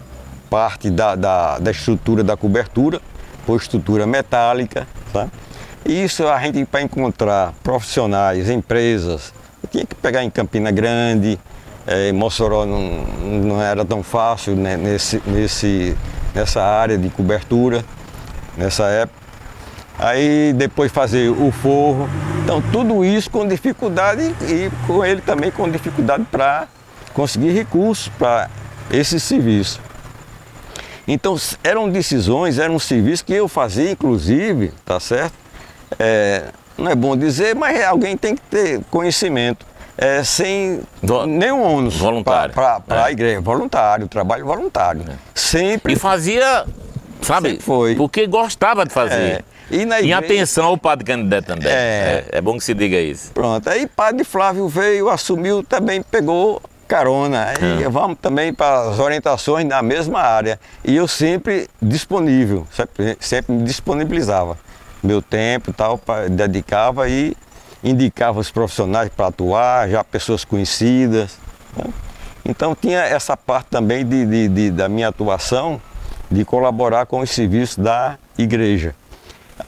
parte da estrutura da cobertura por estrutura metálica, tá? E isso a gente, para encontrar profissionais, empresas, tinha que pegar em Campina Grande, em Mossoró não era tão fácil, né, nessa área de cobertura, nessa época. Aí depois fazer o forro, então tudo isso com dificuldade e com ele também com dificuldade para conseguir recursos para esse serviço. Então eram decisões, era um serviço que eu fazia inclusive, tá certo? Não é bom dizer, mas alguém tem que ter conhecimento, sem nenhum ônus para a igreja, voluntário, trabalho voluntário. Sempre. E fazia, sabe, foi. Porque gostava de fazer. E na igreja, em atenção ao padre Canindé também. É bom que se diga isso. Pronto, aí padre Flávio veio, assumiu, também pegou carona. Aí vamos também para as orientações na mesma área. E eu sempre disponível, sempre me disponibilizava. Meu tempo e tal, dedicava e indicava os profissionais para atuar, já pessoas conhecidas. Né? Então tinha essa parte também da minha atuação de colaborar com os serviços da igreja.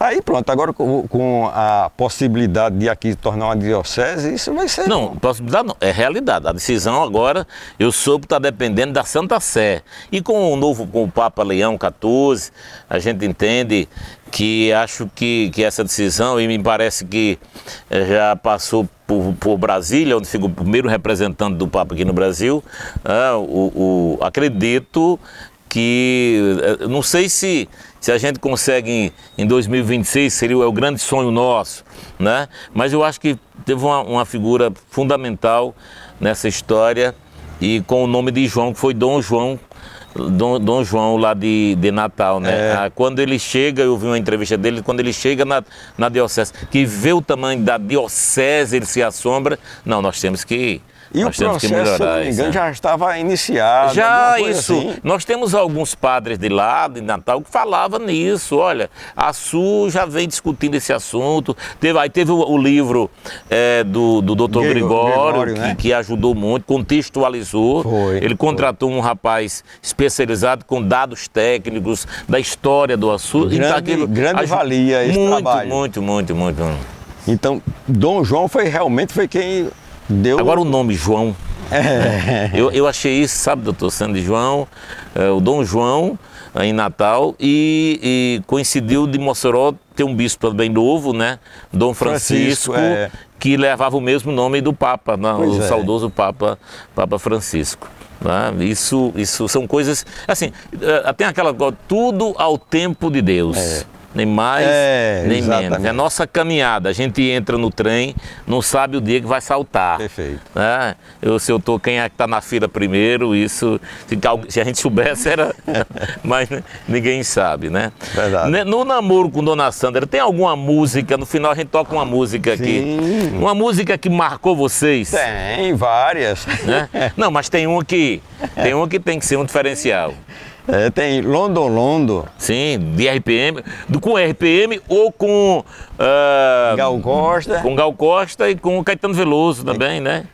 Aí pronto, agora com a possibilidade de aqui tornar uma diocese, isso vai ser... Não, possibilidade não, é realidade. A decisão agora, eu soube que está dependendo da Santa Sé. E com o Papa Leão XIV, a gente entende que acho que essa decisão, e me parece que já passou por Brasília, onde fica o primeiro representante do Papa aqui no Brasil, acredito que, não sei se a gente consegue em 2026, seria o grande sonho nosso, né? Mas eu acho que teve uma figura fundamental nessa história, e com o nome de João, que foi Dom João lá de Natal, né? Quando ele chega, eu vi uma entrevista dele, quando ele chega na diocese, que vê o tamanho da diocese, ele se assombra. Não, nós temos que... E o processo, se não me engano, já estava iniciado. Já isso. Assim. Nós temos alguns padres de lá, de Natal, que falavam nisso. Olha, a SU já vem discutindo esse assunto. Aí teve o livro do Dr. Gregório, que ajudou muito, contextualizou. Ele contratou um rapaz especializado com dados técnicos da história do ASU. Grande valia esse trabalho. Muito. Então, Dom João realmente foi quem... Agora o nome João, eu achei isso, sabe, doutor Sandro João, o Dom João em Natal, e coincidiu de Mossoró ter um bispo também novo, né, Dom Francisco, que levava o mesmo nome do Papa, né, o saudoso Papa Francisco. Né? Isso são coisas, assim, tem aquela coisa, tudo ao tempo de Deus. Nem mais, nem menos. É a nossa caminhada. A gente entra no trem, não sabe o dia que vai saltar. Perfeito. Né? Quem é que está na fila primeiro, isso, se a gente soubesse, era... Mas ninguém sabe, né? Verdade. No namoro com Dona Sandra, tem alguma música, no final a gente toca uma música aqui. Sim. Uma música que marcou vocês? Tem, várias. Né? Não, mas tem uma que tem que ser um diferencial. Tem Londo. Sim, de RPM, com RPM ou com... Gal Costa. Com Gal Costa e com Caetano Veloso também, né?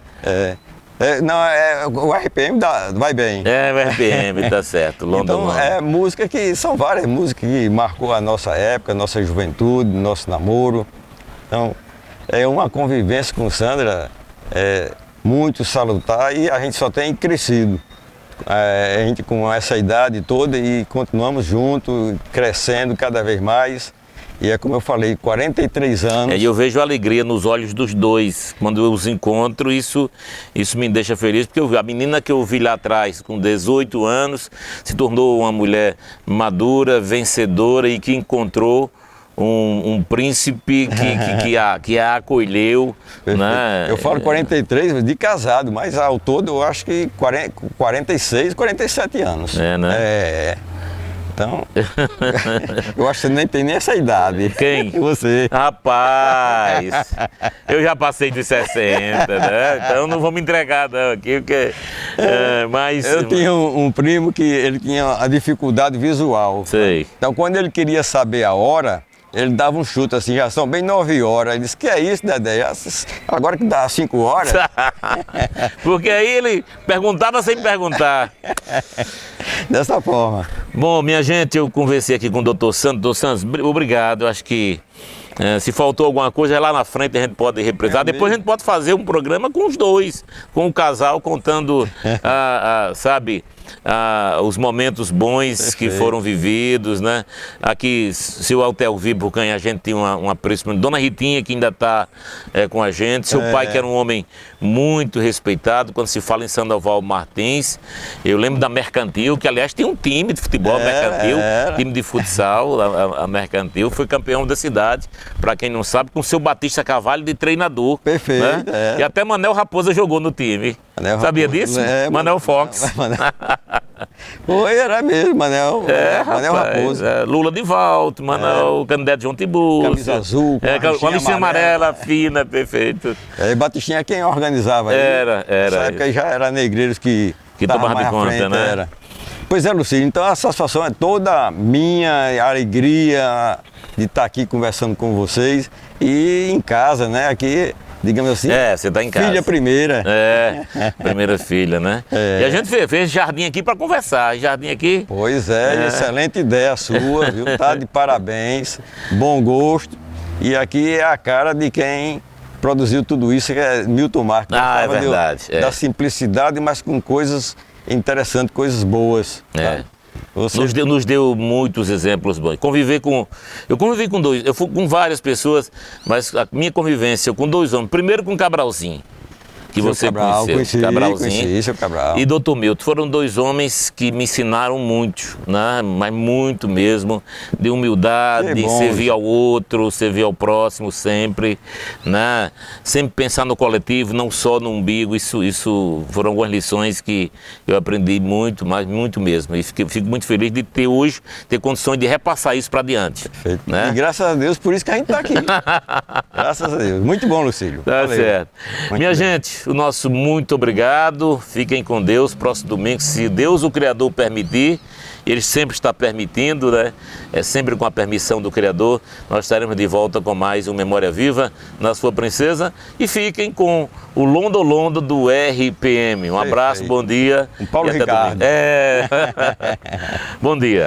O RPM vai bem. O RPM, tá certo. Então, música são várias músicas que marcou a nossa época, nossa juventude, nosso namoro. Então, é uma convivência com Sandra muito salutar, e a gente só tem crescido. A gente com essa idade toda, e continuamos juntos, crescendo cada vez mais. E é como eu falei, 43 anos. E eu vejo alegria nos olhos dos dois quando eu os encontro. Isso me deixa feliz, porque a menina que eu vi lá atrás, com 18 anos, se tornou uma mulher madura, vencedora, e que encontrou um príncipe que a acolheu. Né? Eu falo 43 de casado, mas ao todo eu acho que 46, 47 anos. Né? Então, eu acho que você nem tem nem essa idade. Quem? Você. Rapaz, eu já passei de 60, né? Então não vou me entregar não aqui, porque... mas... Eu tinha um primo que ele tinha a dificuldade visual. Sei. Então quando ele queria saber a hora, Ele dava um chute assim, já são bem 9 horas. Ele disse, que é isso, Dedé? Agora que dá 5 horas. Porque aí ele perguntava sem perguntar. Dessa forma. Bom, minha gente, eu conversei aqui com o Dr. Santos. Dr. Santos, obrigado. Eu acho que se faltou alguma coisa, lá na frente a gente pode reprisar. Depois a gente pode fazer um programa com os dois, com o casal, contando, sabe, os momentos bons que foram vividos, né? Aqui, seu Altel Viburcanha, a gente tem um apreço. Dona Ritinha, que ainda está com a gente. Seu pai, que era um homem muito respeitado. Quando se fala em Sandoval Martins, eu lembro da Mercantil, que aliás tem um time de futebol, Mercantil, time de futsal, a Mercantil, foi campeão da cidade, para quem não sabe, com seu Batista Cavalho de treinador. Perfeito. Né? E até Manel Raposa jogou no time. Sabia disso? Manel Fox. Foi, era mesmo, Manel Raposa. Lula de Volta, Manel Candidato João Tiburcio. Camisa azul, com a listinha amarela, fina, perfeito. E Batistinha quem organizava. Era. Nessa época já era negreiros que tomavam de conta, frente, né? Era. Pois é, Lucílio, então a satisfação é toda minha, a alegria de estar aqui conversando com vocês e em casa, né? Aqui, digamos assim, você está em casa. Filha primeira. Primeira filha, né? E a gente fez jardim aqui para conversar, jardim aqui. Pois excelente ideia sua, viu? Tá de parabéns, bom gosto. E aqui é a cara de quem produziu tudo isso, que é Milton Marques. É verdade. Da simplicidade, mas com coisas interessantes, coisas boas. Tá? Nos deu muitos exemplos bons. Eu convivi com dois, eu fui com várias pessoas, mas a minha convivência com dois homens, primeiro com Cabralzinho, que você conheceu, Cabralzinho, seu Cabral. E Dr. Milton, foram dois homens que me ensinaram muito, né? Mas muito mesmo, de humildade, de servir ao outro, servir ao próximo sempre, né? Sempre pensar no coletivo, não só no umbigo. Isso foram algumas lições que eu aprendi muito, mas muito mesmo. E fico muito feliz de ter hoje, ter condições de repassar isso para adiante. Perfeito. Né? E graças a Deus, por isso que a gente está aqui. Graças a Deus. Muito bom, Lucílio. Tá certo. Minha gente, o nosso muito obrigado, fiquem com Deus, próximo domingo, se Deus o Criador permitir, Ele sempre está permitindo, né? É sempre com a permissão do Criador, nós estaremos de volta com mais um Memória Viva na sua princesa e fiquem com o Londo Londo do RPM. Um abraço, bom dia. Paulo Ricardo. Bom dia.